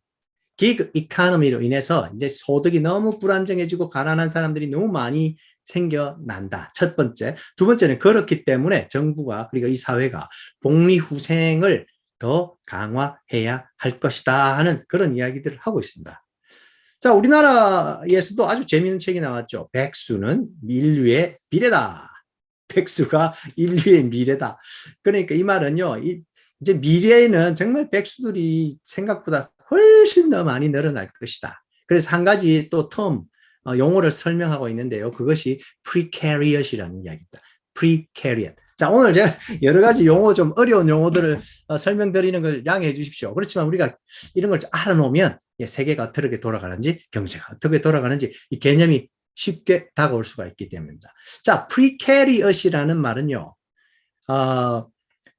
기그 이코노미로 인해서 이제 소득이 너무 불안정해지고 가난한 사람들이 너무 많이 생겨난다. 첫 번째. 두 번째는 그렇기 때문에 정부가 그리고 이 사회가 복리후생을 더 강화해야 할 것이다 하는 그런 이야기들을 하고 있습니다. 자, 우리나라에서도 아주 재미있는 책이 나왔죠. 백수는 인류의 미래다. 백수가 인류의 미래다. 그러니까 이 말은요, 이제 미래에는 정말 백수들이 생각보다 훨씬 더 많이 늘어날 것이다. 그래서 한 가지 또 용어를 설명하고 있는데요. 그것이 precariat이라는 이야기입니다. precariat. 자, 오늘 제가 여러 가지 용어 좀 어려운 용어들을 설명드리는 걸 양해해 주십시오. 그렇지만 우리가 이런 걸 알아놓으면 세계가 어떻게 돌아가는지, 경제가 어떻게 돌아가는지 이 개념이 쉽게 다가올 수가 있기 때문입니다. 자, precariat이라는 말은요.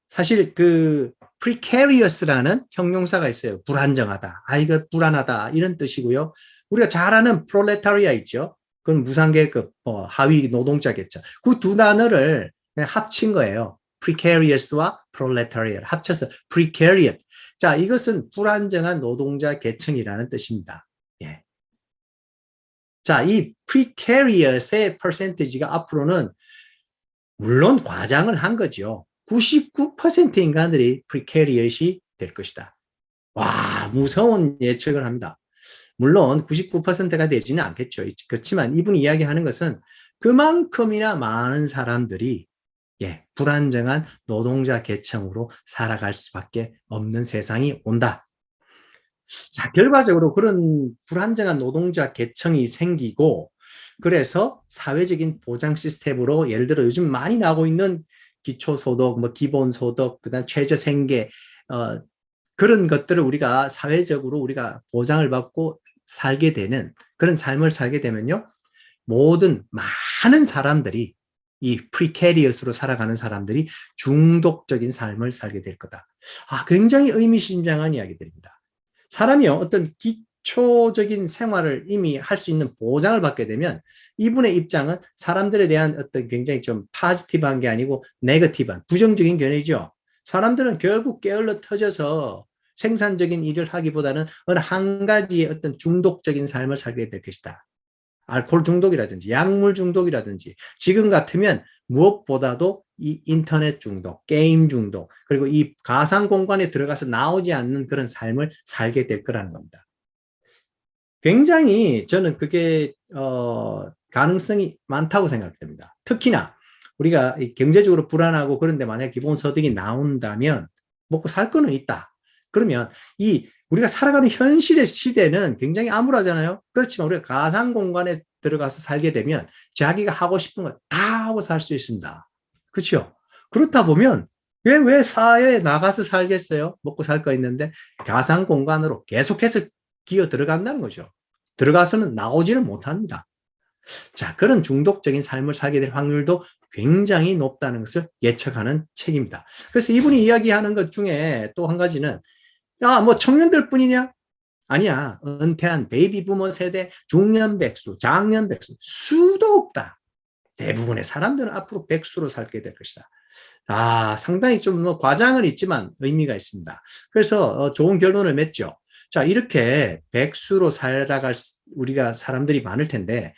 사실 그 precarious라는 형용사가 있어요. 불안정하다. 이거 불안하다. 이런 뜻이고요. 우리가 잘 아는 프롤레타리아 있죠. 그건 무상계급, 하위 노동자겠죠. 그 두 단어를 합친 거예요. precarious와 proletariat 합쳐서 precariat. 자, 이것은 불안정한 노동자 계층이라는 뜻입니다. 예. 자, 이 precariat의 퍼센티지가 앞으로는 물론 과장을 한 거죠. 99% 인간들이 precariat이 될 것이다. 와, 무서운 예측을 합니다. 물론 99%가 되지는 않겠죠. 그렇지만 이분이 이야기하는 것은 그만큼이나 많은 사람들이 불안정한 노동자 계층으로 살아갈 수밖에 없는 세상이 온다. 자, 결과적으로 그런 불안정한 노동자 계층이 생기고 그래서 사회적인 보장 시스템으로 예를 들어 요즘 많이 나오고 있는 기초소득, 뭐 기본소득, 그다음 최저생계 그런 것들을 우리가 사회적으로 우리가 보장을 받고 살게 되는 그런 삶을 살게 되면요. 모든 많은 사람들이 이 프리캐리어스로 살아가는 사람들이 중독적인 삶을 살게 될 거다. 굉장히 의미심장한 이야기들입니다. 사람이 어떤 기초적인 생활을 이미 할 수 있는 보장을 받게 되면 이분의 입장은 사람들에 대한 어떤 굉장히 좀 파지티브한 게 아니고 네거티브한 부정적인 견해죠. 사람들은 결국 게을러 터져서 생산적인 일을 하기보다는 어느 한 가지의 어떤 중독적인 삶을 살게 될 것이다. 알코올 중독이라든지 약물 중독이라든지 지금 같으면 무엇보다도 이 인터넷 중독, 게임 중독, 그리고 이 가상 공간에 들어가서 나오지 않는 그런 삶을 살게 될 거라는 겁니다. 굉장히 저는 그게 가능성이 많다고 생각됩니다. 특히나 우리가 경제적으로 불안하고 그런데 만약 기본소득이 나온다면 먹고 살 거는 있다. 그러면 이 우리가 살아가는 현실의 시대는 굉장히 암울하잖아요. 그렇지만 우리가 가상 공간에 들어가서 살게 되면 자기가 하고 싶은 거 다 하고 살 수 있습니다. 그렇죠? 그렇다 보면 왜 사회에 나가서 살겠어요? 먹고 살 거 있는데 가상 공간으로 계속해서 기어 들어간다는 거죠. 들어가서는 나오지를 못합니다. 자, 그런 중독적인 삶을 살게 될 확률도 굉장히 높다는 것을 예측하는 책입니다. 그래서 이분이 이야기하는 것 중에 또 한 가지는 야, 뭐 청년들 뿐이냐? 아니야. 은퇴한 베이비 부머 세대, 중년 백수, 장년 백수, 수도 없다. 대부분의 사람들은 앞으로 백수로 살게 될 것이다. 아, 상당히 좀 뭐 과장은 있지만 의미가 있습니다. 그래서 좋은 결론을 맺죠. 자, 이렇게 백수로 살아갈 우리가 사람들이 많을 텐데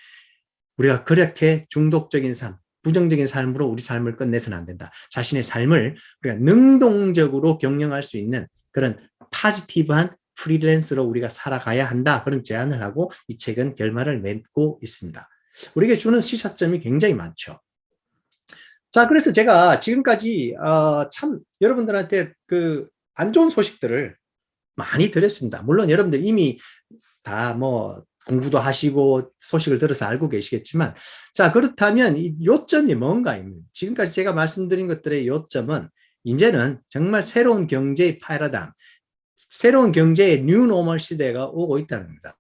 우리가 그렇게 중독적인 삶, 부정적인 삶으로 우리 삶을 끝내서는 안 된다. 자신의 삶을 우리가 능동적으로 경영할 수 있는 그런 파지티브한 프리랜서로 우리가 살아가야 한다. 그런 제안을 하고 이 책은 결말을 맺고 있습니다. 우리에게 주는 시사점이 굉장히 많죠. 자, 그래서 제가 지금까지 참 여러분들한테 그 안 좋은 소식들을 많이 드렸습니다. 물론 여러분들 이미 다 뭐 공부도 하시고 소식을 들어서 알고 계시겠지만, 자, 그렇다면 이 요점이 뭔가입니다. 지금까지 제가 말씀드린 것들의 요점은 이제는 정말 새로운 경제의 패러다임, 새로운 경제의 뉴노멀 시대가 오고 있다는 겁니다.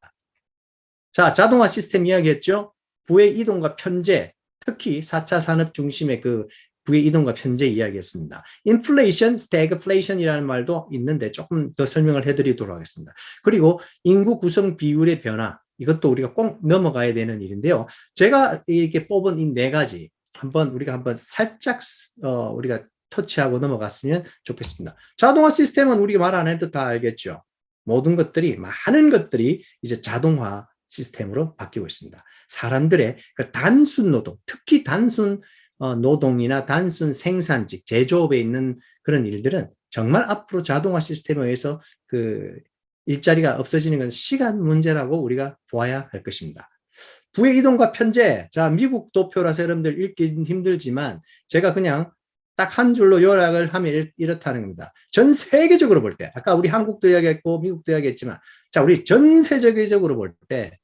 자, 자동화 시스템 이야기했죠. 부의 이동과 편제, 특히 4차 산업 중심의 그 부의 이동과 편제 이야기했습니다. 인플레이션, 스태그플레이션이라는 말도 있는데 조금 더 설명을 해드리도록 하겠습니다. 그리고 인구 구성 비율의 변화, 이것도 우리가 꼭 넘어가야 되는 일인데요. 제가 이렇게 뽑은 이 네 가지 우리가 한번 살짝 우리가 터치하고 넘어갔으면 좋겠습니다. 자동화 시스템은 우리가 말 안 해도 다 알겠죠. 모든 것들이, 많은 것들이 이제 자동화 시스템으로 바뀌고 있습니다. 사람들의 그 단순 노동, 특히 단순 노동이나 단순 생산직, 제조업에 있는 그런 일들은 정말 앞으로 자동화 시스템에 의해서 그 일자리가 없어지는 건 시간 문제라고 우리가 보아야 할 것입니다. 부의 이동과 편제, 자, 미국 도표라서 여러분들 읽기 힘들지만 제가 그냥 딱 한 줄로 요약을 하면 이렇다는 겁니다. 전 세계적으로 볼 때, 아까 우리 한국도 이야기했고 미국도 이야기했지만, 자, 우리 전 세계적으로 볼 때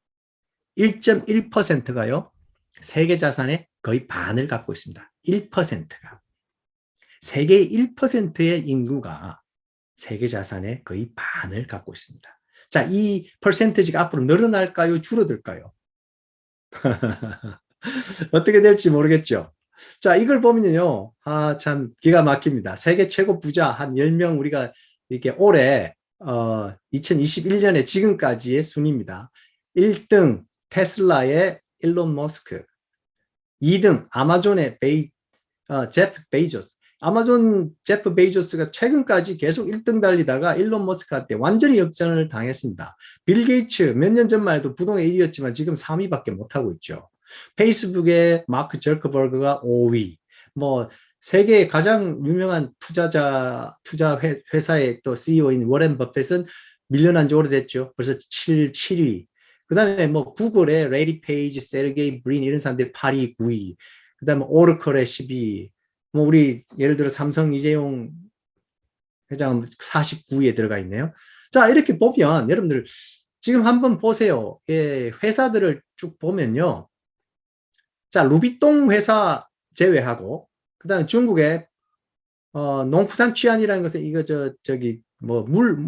1.1%가요. 세계 자산의 거의 반을 갖고 있습니다. 1%가. 세계의 1%의 인구가 세계 자산의 거의 반을 갖고 있습니다. 자, 이 퍼센티지가 앞으로 늘어날까요? 줄어들까요? 어떻게 될지 모르겠죠. 자, 이걸 보면요. 아, 참 기가 막힙니다. 세계 최고 부자 한 10명 우리가 이렇게 올해 2021년에 지금까지의 순입니다. 1등 테슬라의 일론 머스크, 2등 아마존의 제프 베이조스. 아마존 제프 베이조스가 최근까지 계속 1등 달리다가 일론 머스크한테 완전히 역전을 당했습니다. 빌 게이츠 몇 년 전만 해도 부동의 1위였지만 지금 3위밖에 못하고 있죠. 페이스북의 마크 저커버그가 5위. 뭐 세계의 가장 유명한 투자 회사의 또 CEO인 워렌 버핏은 밀려난 지 오래됐죠. 벌써 7위. 그 다음에 뭐 구글의 레리 페이지, 세르게이 브린 이런 사람들이 8위, 9위. 그 다음에 오르클의 12위. 뭐 우리 예를 들어 삼성 이재용 회장 49위에 들어가 있네요. 자, 이렇게 보면 여러분들 지금 한번 보세요. 예, 회사들을 쭉 보면요. 자, 루비똥 회사 제외하고 그다음에 중국의 농프산 취안이라는 것은 이거 저기 뭐 물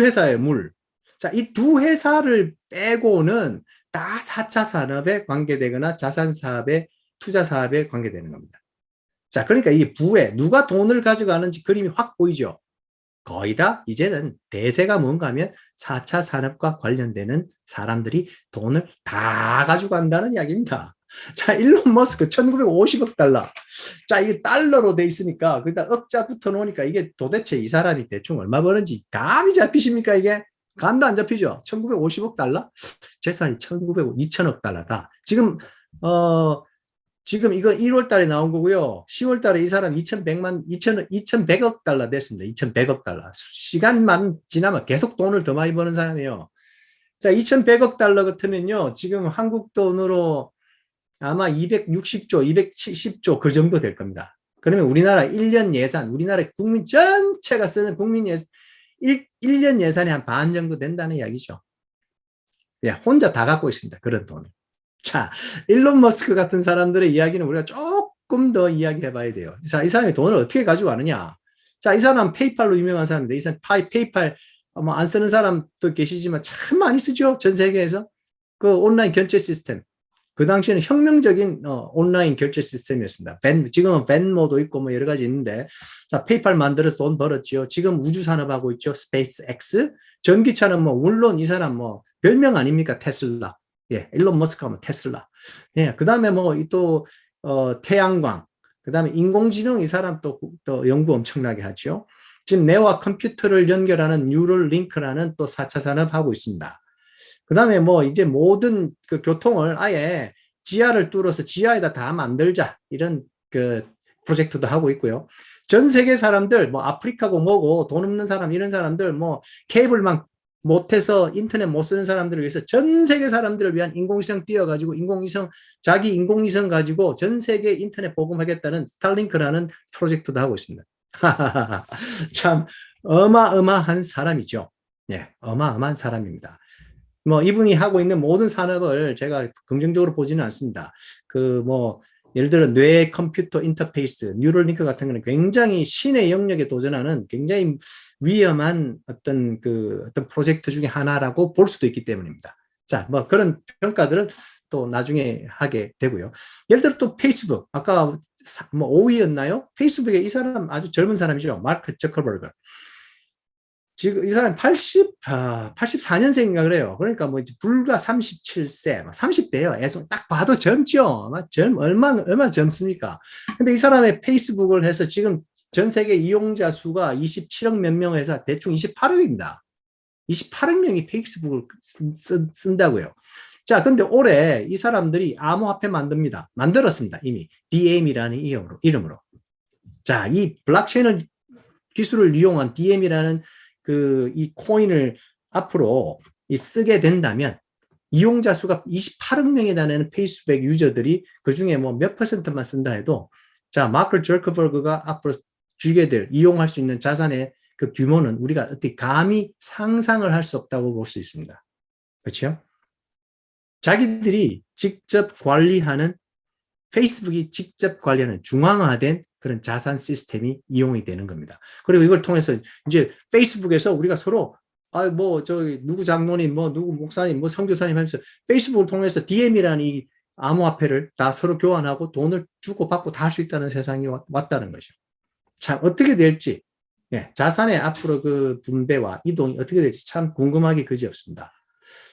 회사예요, 물. 자, 이 두 회사를 빼고는 다 4차 산업에 관계되거나 자산 사업에 투자 사업에 관계되는 겁니다. 자, 그러니까 이 부에 누가 돈을 가져가는지 그림이 확 보이죠. 거의 다 이제는 대세가 뭔가 하면 4차 산업과 관련되는 사람들이 돈을 다 가져간다는 이야기입니다. 자, 일론 머스크 1950억 달러. 자, 이게 달러로 돼 있으니까 그다 억자 붙어 놓으니까 이게 도대체 이 사람이 대충 얼마 버는지 감이 잡히십니까 이게? 감도 안 잡히죠. 1950억 달러? 재산이 1900억, 2000억 달러다. 지금 이거 1월 달에 나온 거고요. 10월 달에 이 사람 2100억 달러 됐습니다. 2100억 달러. 시간만 지나면 계속 돈을 더 많이 버는 사람이에요. 자, 2100억 달러 같으면요. 지금 한국 돈으로 아마 260조, 270조 그 정도 될 겁니다. 그러면 우리나라 1년 예산, 우리나라 국민 전체가 쓰는 국민 예산, 1년 예산의 한 반 정도 된다는 이야기죠. 예, 혼자 다 갖고 있습니다. 그런 돈을. 자, 일론 머스크 같은 사람들의 이야기는 우리가 조금 더 이야기해 봐야 돼요. 자, 이 사람이 돈을 어떻게 가지고 가느냐. 자, 이 사람 페이팔로 유명한 사람인데, 이 사람 페이팔 뭐 안 쓰는 사람도 계시지만 참 많이 쓰죠. 전 세계에서. 그 온라인 결제 시스템. 그 당시에는 혁명적인 온라인 결제 시스템이었습니다. 지금은 벤모도 있고 뭐 여러 가지 있는데, 자, 페이팔 만들어서 돈 벌었죠. 지금 우주 산업하고 있죠. 스페이스 X. 전기차는 뭐 물론 이 사람 뭐 별명 아닙니까? 테슬라. 예, 일론 머스크 하면 테슬라. 예, 그 다음에 뭐 또 태양광. 그 다음에 인공지능 이 사람 또 연구 엄청나게 하죠. 지금 뇌와 컴퓨터를 연결하는 뉴럴 링크라는 또 4차 산업 하고 있습니다. 그 다음에 뭐 이제 모든 그 교통을 아예 지하를 뚫어서 지하에다 다 만들자 이런 그 프로젝트도 하고 있고요. 전 세계 사람들 뭐 아프리카고 뭐고 돈 없는 사람 이런 사람들 뭐 케이블만 못해서 인터넷 못 쓰는 사람들을 위해서 전 세계 사람들을 위한 인공위성 띄워가지고 자기 인공위성 가지고 전 세계 인터넷 보급하겠다는 스타링크라는 프로젝트도 하고 있습니다. 참 어마어마한 사람이죠. 예, 어마어마한 사람입니다. 뭐 이분이 하고 있는 모든 산업을 제가 긍정적으로 보지는 않습니다. 예를 들어 뇌 컴퓨터 인터페이스, 뉴럴링크 같은 거는 굉장히 신의 영역에 도전하는 굉장히 위험한 어떤 프로젝트 중에 하나라고 볼 수도 있기 때문입니다. 자, 뭐 그런 평가들은 또 나중에 하게 되고요. 예를 들어 또 페이스북, 아까 뭐 5위였나요? 페이스북에 이 사람 아주 젊은 사람이죠. 마크 저커버그. 지금 이 사람 84년생인가 그래요. 그러니까 뭐 이제 불과 37세, 30대예요. 딱 봐도 젊죠. 얼마나 젊습니까? 근데 이 사람의 페이스북을 해서 지금 전 세계 이용자 수가 27억 몇 명에서 대충 28억입니다. 28억 명이 페이스북을 쓴다고요. 자, 근데 올해 이 사람들이 암호화폐 만들었습니다. 이미 DM이라는 이름으로. 자, 이 블록체인 기술을 이용한 DM이라는 이 코인을 앞으로 쓰게 된다면 이용자 수가 28억 명에 달하는 페이스북 유저들이 그 중에 뭐 몇 퍼센트만 쓴다 해도 자, 마크 저커버그가 앞으로 주게 될 이용할 수 있는 자산의 그 규모는 우리가 어떻게 감히 상상을 할 수 없다고 볼 수 있습니다. 그렇죠? 자기들이 직접 관리하는 페이스북이 직접 관리하는 중앙화된 그런 자산 시스템이 이용이 되는 겁니다. 그리고 이걸 통해서 이제 페이스북에서 우리가 서로 누구 장로님, 누구 목사님, 선교사님 하면서 페이스북을 통해서 DM이라는 이 암호화폐를 다 서로 교환하고 돈을 주고 받고 다 할 수 있다는 세상이 왔다는 것이죠. 참 어떻게 될지, 예, 자산의 앞으로 그 분배와 이동이 어떻게 될지 참 궁금하기 그지없습니다.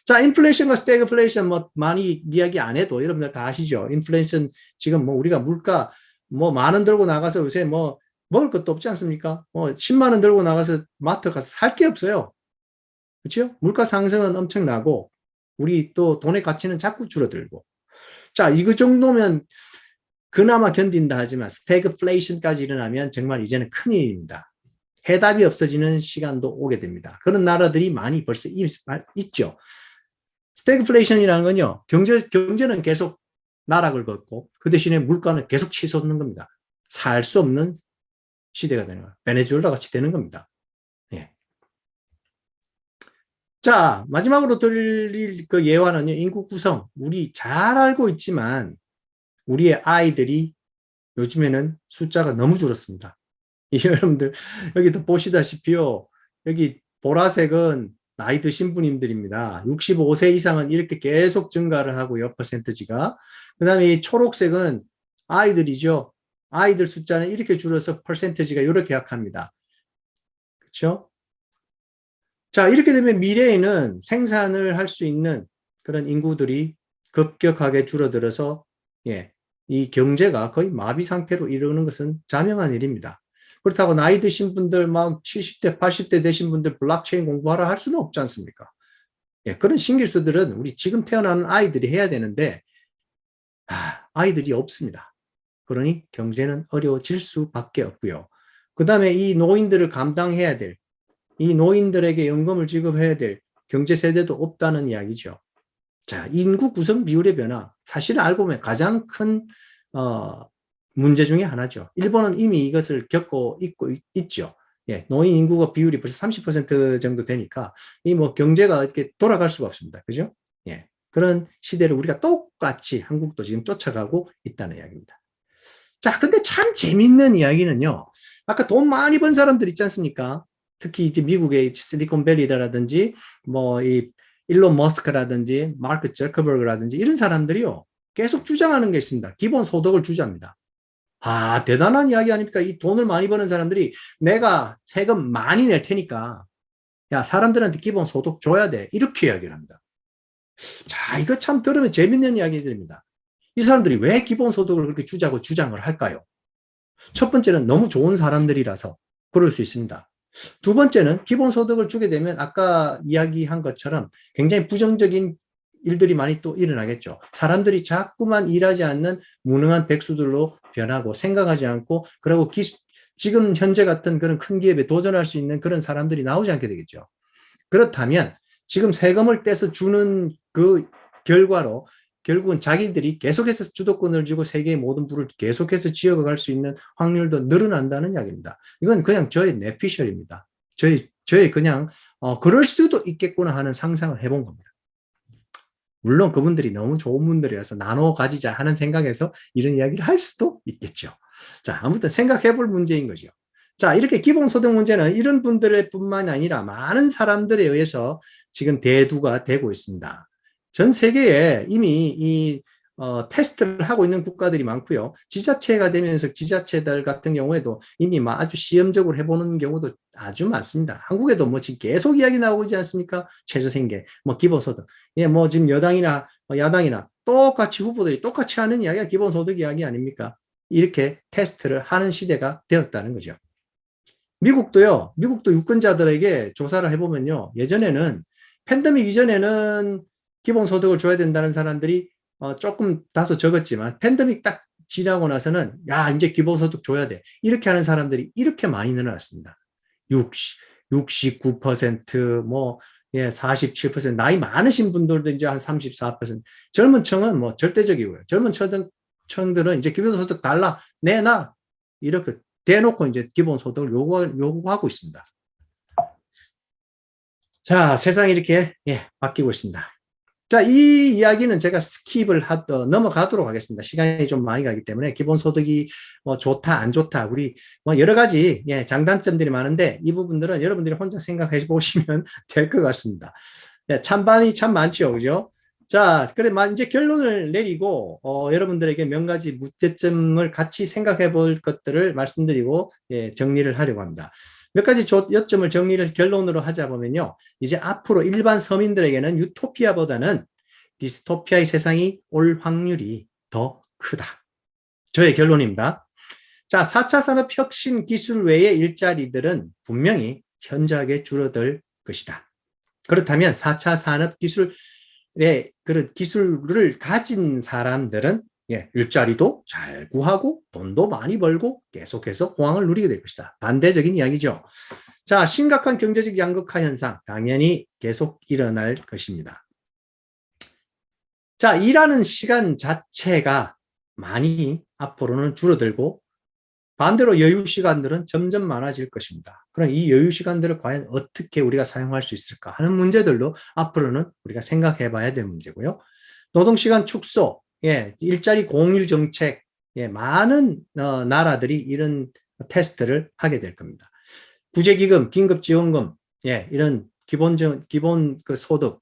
자, 인플레이션과 스태그플레이션 많이 이야기 안 해도 여러분들 다 아시죠? 인플레이션 지금 우리가 물가 10,000원 들고 나가서 요새 먹을 것도 없지 않습니까? 10만 원 들고 나가서 마트 가서 살 게 없어요. 그렇죠? 물가 상승은 엄청나고 우리 또 돈의 가치는 자꾸 줄어들고. 자, 이거 정도면 그나마 견딘다 하지만 스태그플레이션까지 일어나면 정말 이제는 큰일입니다. 해답이 없어지는 시간도 오게 됩니다. 그런 나라들이 많이 벌써 있죠. 스태그플레이션이라는 건요, 경제는 계속 나락을 걷고 그 대신에 물가는 계속 치솟는 겁니다. 살 수 없는 시대가 되는 거예요. 베네수엘라 같이 되는 겁니다. 예. 자, 마지막으로 드릴 그 예화는요, 인구 구성. 우리 잘 알고 있지만 우리의 아이들이 요즘에는 숫자가 너무 줄었습니다. 여러분들 여기도 보시다시피요, 여기 보라색은 나이 드신 분들입니다. 65세 이상은 이렇게 계속 증가를 하고요, 퍼센트지가. 그 다음에 이 초록색은 아이들이죠. 아이들 숫자는 이렇게 줄어서 퍼센트지가 이렇게 약합니다. 그렇죠? 자, 이렇게 되면 미래에는 생산을 할 수 있는 그런 인구들이 급격하게 줄어들어서 예, 이 경제가 거의 마비 상태로 이르는 것은 자명한 일입니다. 그렇다고 나이 드신 분들 막 70대, 80대 되신 분들 블록체인 공부하라 할 수는 없지 않습니까? 예, 그런 신기술들은 우리 지금 태어나는 아이들이 해야 되는데 아이들이 없습니다. 그러니 경제는 어려워질 수밖에 없고요. 그 다음에 이 노인들을 감당해야 될, 이 노인들에게 연금을 지급해야 될 경제 세대도 없다는 이야기죠. 자, 인구 구성 비율의 변화, 사실은 알고 보면 가장 큰 문제 중에 하나죠. 일본은 이미 이것을 겪고 있죠. 예, 노인 인구가 비율이 벌써 30% 정도 되니까 이 뭐 경제가 이렇게 돌아갈 수가 없습니다. 그죠? 예, 그런 시대를 우리가 똑같이 한국도 지금 쫓아가고 있다는 이야기입니다. 자, 근데 참 재밌는 이야기는요. 아까 돈 많이 번 사람들 있지 않습니까? 특히 이제 미국의 실리콘밸리라든지 뭐 이 일론 머스크라든지 마크 저커버그라든지 이런 사람들이요. 계속 주장하는 게 있습니다. 기본 소득을 주장합니다. 대단한 이야기 아닙니까? 이 돈을 많이 버는 사람들이 내가 세금 많이 낼 테니까 야, 사람들한테 기본 소득 줘야 돼. 이렇게 이야기를 합니다. 자, 이거 참 들으면 재밌는 이야기들입니다. 이 사람들이 왜 기본 소득을 그렇게 주자고 주장을 할까요? 첫 번째는 너무 좋은 사람들이라서 그럴 수 있습니다. 두 번째는 기본소득을 주게 되면 아까 이야기한 것처럼 굉장히 부정적인 일들이 많이 또 일어나겠죠. 사람들이 자꾸만 일하지 않는 무능한 백수들로 변하고 생각하지 않고 그리고 지금 현재 같은 그런 큰 기업에 도전할 수 있는 그런 사람들이 나오지 않게 되겠죠. 그렇다면 지금 세금을 떼서 주는 그 결과로 결국은 자기들이 계속해서 주도권을 쥐고 세계의 모든 부를 계속해서 지어갈 수 있는 확률도 늘어난다는 이야기입니다. 이건 그냥 저의 뇌피셜입니다. 저의 그냥 그럴 수도 있겠구나 하는 상상을 해본 겁니다. 물론 그분들이 너무 좋은 분들이라서 나눠 가지자 하는 생각에서 이런 이야기를 할 수도 있겠죠. 자, 아무튼 생각해 볼 문제인 거죠. 자, 이렇게 기본소득 문제는 이런 분들의 뿐만 아니라 많은 사람들에 의해서 지금 대두가 되고 있습니다. 전 세계에 이미 이 테스트를 하고 있는 국가들이 많고요. 지자체가 되면서 지자체들 같은 경우에도 이미 아주 시험적으로 해보는 경우도 아주 많습니다. 한국에도 뭐 지금 계속 이야기 나오고 있지 않습니까? 최저생계, 뭐 기본소득. 예, 뭐 지금 여당이나 야당이나 똑같이 후보들이 똑같이 하는 이야기가 기본소득 이야기 아닙니까? 이렇게 테스트를 하는 시대가 되었다는 거죠. 미국도 유권자들에게 조사를 해보면요. 예전에는 팬데믹 이전에는 기본소득을 줘야 된다는 사람들이 조금 다소 적었지만 팬데믹 딱 지나고 나서는 야, 이제 기본소득 줘야 돼. 이렇게 하는 사람들이 이렇게 많이 늘어났습니다. 69%, 뭐, 예, 47%, 나이 많으신 분들도 이제 한 34%, 젊은 층은 뭐 절대적이고요. 젊은 층들은 이제 기본소득 달라, 내놔. 이렇게 대놓고 이제 기본소득을 요구하고 있습니다. 자, 세상이 이렇게, 예, 바뀌고 있습니다. 자, 이 이야기는 제가 스킵을 넘어가도록 하겠습니다. 시간이 좀 많이 가기 때문에 기본소득이 뭐 좋다, 안 좋다, 우리 뭐 여러 가지 예, 장단점들이 많은데 이 부분들은 여러분들이 혼자 생각해 보시면 될 것 같습니다. 예, 찬반이 참 많죠, 그죠? 자, 그래, 이제 결론을 내리고 여러분들에게 몇 가지 문제점을 같이 생각해 볼 것들을 말씀드리고 예, 정리를 하려고 합니다. 몇 가지 요점을 정리를 결론으로 하자 보면요. 이제 앞으로 일반 서민들에게는 유토피아보다는 디스토피아의 세상이 올 확률이 더 크다. 저의 결론입니다. 자, 4차 산업혁신 기술 외의 일자리들은 분명히 현저하게 줄어들 것이다. 그렇다면 4차 산업기술의 그런 기술을 가진 사람들은 예, 일자리도 잘 구하고 돈도 많이 벌고 계속해서 호황을 누리게 될 것이다. 반대적인 이야기죠. 자, 심각한 경제적 양극화 현상 당연히 계속 일어날 것입니다. 자, 일하는 시간 자체가 많이 앞으로는 줄어들고 반대로 여유 시간들은 점점 많아질 것입니다. 그럼 이 여유 시간들을 과연 어떻게 우리가 사용할 수 있을까 하는 문제들도 앞으로는 우리가 생각해 봐야 될 문제고요. 노동시간 축소, 예, 일자리 공유 정책, 예, 많은 나라들이 이런 테스트를 하게 될 겁니다. 구제기금, 긴급지원금, 예, 이런 기본 그 소득,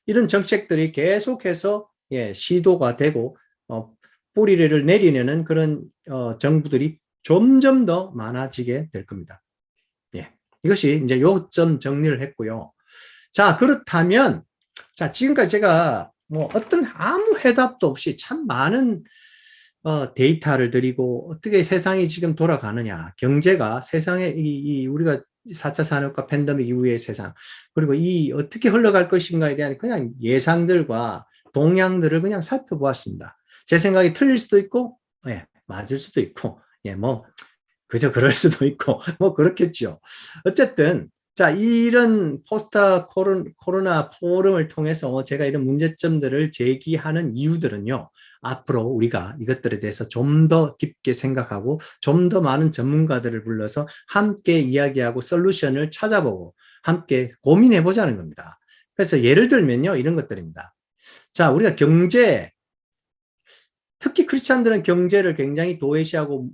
이런 정책들이 계속해서 예, 시도가 되고 뿌리를 내리려는 그런 정부들이 점점 더 많아지게 될 겁니다. 예, 이것이 이제 요점 정리를 했고요. 자, 그렇다면 자, 지금까지 제가 뭐 어떤 아무 해답도 없이 참 많은 데이터를 드리고 어떻게 세상이 지금 돌아가느냐, 경제가 세상에 우리가 4차 산업과 팬데믹 이후의 세상, 그리고 이 어떻게 흘러갈 것인가에 대한 그냥 예상들과 동향들을 그냥 살펴보았습니다. 제 생각이 틀릴 수도 있고, 예, 맞을 수도 있고, 예, 뭐 그저 그럴 수도 있고, 뭐 그렇겠죠. 어쨌든 자, 이런 포스트 코로나 포럼을 통해서 제가 이런 문제점들을 제기하는 이유들은요, 앞으로 우리가 이것들에 대해서 좀 더 깊게 생각하고 좀 더 많은 전문가들을 불러서 함께 이야기하고 솔루션을 찾아보고 함께 고민해 보자는 겁니다. 그래서 예를 들면요, 이런 것들입니다. 자, 우리가 경제, 특히 크리스찬들은 경제를 굉장히 도외시하고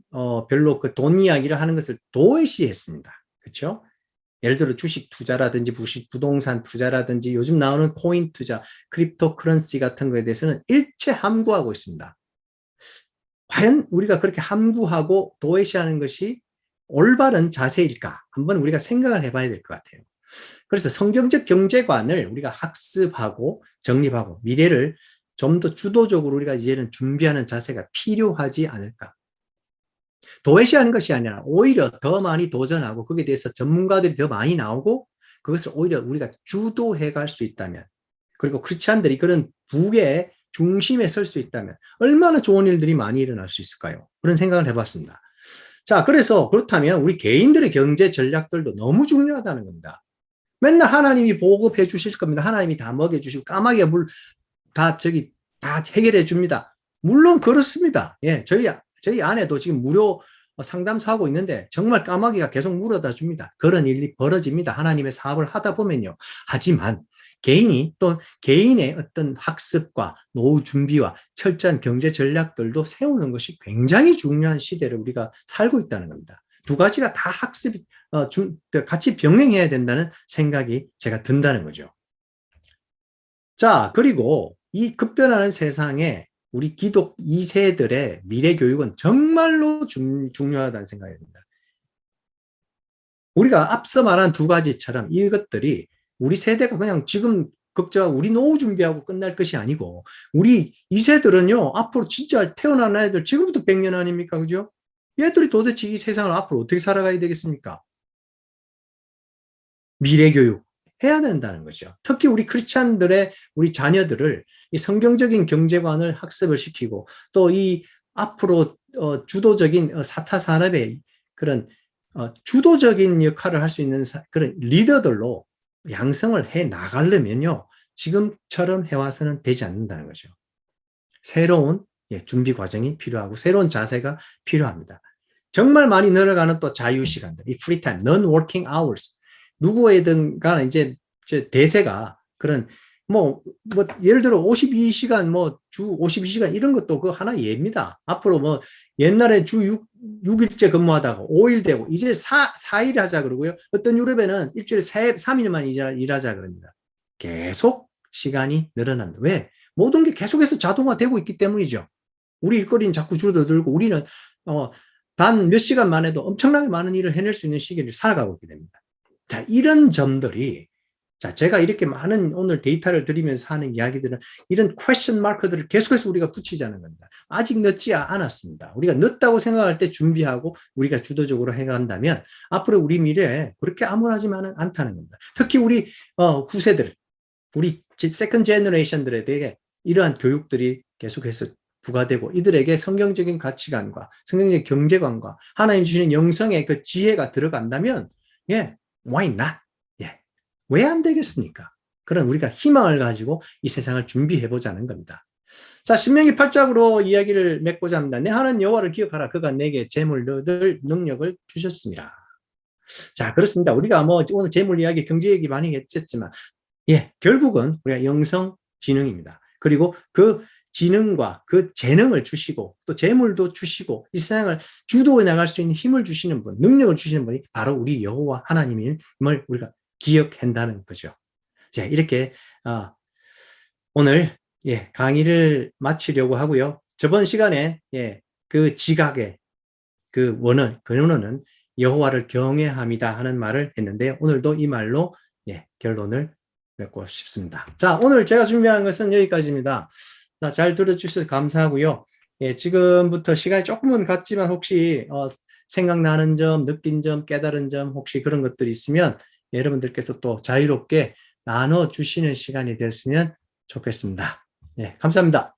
별로 그 돈 이야기를 하는 것을 도외시했습니다. 그렇죠? 예를 들어 주식 투자라든지 부동산 투자라든지 요즘 나오는 코인 투자, 크립토 커런시 같은 거에 대해서는 일체 함구하고 있습니다. 과연 우리가 그렇게 함구하고 도외시하는 것이 올바른 자세일까? 한번 우리가 생각을 해봐야 될 것 같아요. 그래서 성경적 경제관을 우리가 학습하고 정립하고 미래를 좀 더 주도적으로 우리가 이제는 준비하는 자세가 필요하지 않을까? 도외시하는 것이 아니라 오히려 더 많이 도전하고 거기에 대해서 전문가들이 더 많이 나오고 그것을 오히려 우리가 주도해 갈 수 있다면, 그리고 크리스찬들이 그런 북의 중심에 설 수 있다면 얼마나 좋은 일들이 많이 일어날 수 있을까요? 그런 생각을 해봤습니다. 자, 그래서 그렇다면 우리 개인들의 경제 전략들도 너무 중요하다는 겁니다. 맨날 하나님이 보급해 주실 겁니다. 하나님이 다 먹여주시고 까마귀가 다 해결해 줍니다. 물론 그렇습니다. 예, 저희 아내도 지금 무료 상담사하고 있는데 정말 까마귀가 계속 물어다 줍니다. 그런 일이 벌어집니다. 하나님의 사업을 하다 보면요. 하지만 개인이 또 개인의 어떤 학습과 노후 준비와 철저한 경제 전략들도 세우는 것이 굉장히 중요한 시대를 우리가 살고 있다는 겁니다. 두 가지가 다 학습이 같이 병행해야 된다는 생각이 제가 든다는 거죠. 자, 그리고 이 급변하는 세상에 우리 기독 2세들의 미래 교육은 정말로 중요하다는 생각이 듭니다. 우리가 앞서 말한 두 가지처럼 이것들이 우리 세대가 그냥 지금 걱정하고 우리 노후 준비하고 끝날 것이 아니고 우리 2세들은요, 앞으로 진짜 태어난 아이들 지금부터 100년 아닙니까? 그죠? 얘들이 도대체 이 세상을 앞으로 어떻게 살아가야 되겠습니까? 미래 교육 해야 된다는 거죠. 특히 우리 크리스찬들의 우리 자녀들을 이 성경적인 경제관을 학습을 시키고 또 이 앞으로 주도적인 4차 산업의 그런 주도적인 역할을 할 수 있는 그런 리더들로 양성을 해 나가려면요, 지금처럼 해와서는 되지 않는다는 거죠. 새로운 준비 과정이 필요하고 새로운 자세가 필요합니다. 정말 많이 늘어가는 또 자유 시간들, 이 프리타임, non-working hours. 누구에든 간에 이제 대세가 그런 예를 들어 52시간 주 52시간 이런 것도 그 하나 예입니다. 앞으로 옛날에 주 6일째 근무하다가 5일 되고 이제 4일 하자 그러고요. 어떤 유럽에는 일주일에 3일만 일하자 그럽니다. 계속 시간이 늘어난다. 왜? 모든 게 계속해서 자동화되고 있기 때문이죠. 우리 일거리는 자꾸 줄어들고 우리는 단 몇 시간만 해도 엄청나게 많은 일을 해낼 수 있는 시기를 살아가고 있게 됩니다. 자, 이런 점들이 제가 이렇게 많은 오늘 데이터를 드리면서 하는 이야기들은 이런 퀘스천 마크들을 계속해서 우리가 붙이자는 겁니다. 아직 늦지 않았습니다. 우리가 늦다고 생각할 때 준비하고 우리가 주도적으로 해간다면 앞으로 우리 미래에 그렇게 암울하지만은 않다는 겁니다. 특히 우리 후세들, 우리 세컨 제너레이션들에 대해 이러한 교육들이 계속해서 부과되고 이들에게 성경적인 가치관과 성경적인 경제관과 하나님 주시는 영성의 그 지혜가 들어간다면 why not? 왜 안 되겠습니까? 그런 우리가 희망을 가지고 이 세상을 준비해 보자는 겁니다. 자, 신명기 8장으로 이야기를 맺고자 합니다. 내 하나님 여호와를 기억하라. 그가 내게 재물을 얻을 능력을 주셨습니다. 자, 그렇습니다. 우리가 오늘 재물 이야기, 경제 얘기 많이 했지만 결국은 우리가 영성 지능입니다. 그리고 그 지능과 그 재능을 주시고 또 재물도 주시고 이 세상을 주도해 나갈 수 있는 힘을 주시는 분, 능력을 주시는 분이 바로 우리 여호와 하나님임을 우리가 기억한다는 거죠. 자, 이렇게 오늘 강의를 마치려고 하고요. 저번 시간에 그 지각의 그 원어는 여호와를 경외함이다 하는 말을 했는데 오늘도 이 말로 결론을 맺고 싶습니다. 자, 오늘 제가 준비한 것은 여기까지입니다. 자, 잘 들어주셔서 감사하고요. 예, 지금부터 시간이 조금은 갔지만 혹시 생각나는 점, 느낀 점, 깨달은 점 혹시 그런 것들이 있으면 여러분들께서 또 자유롭게 나눠주시는 시간이 됐으면 좋겠습니다. 예, 감사합니다.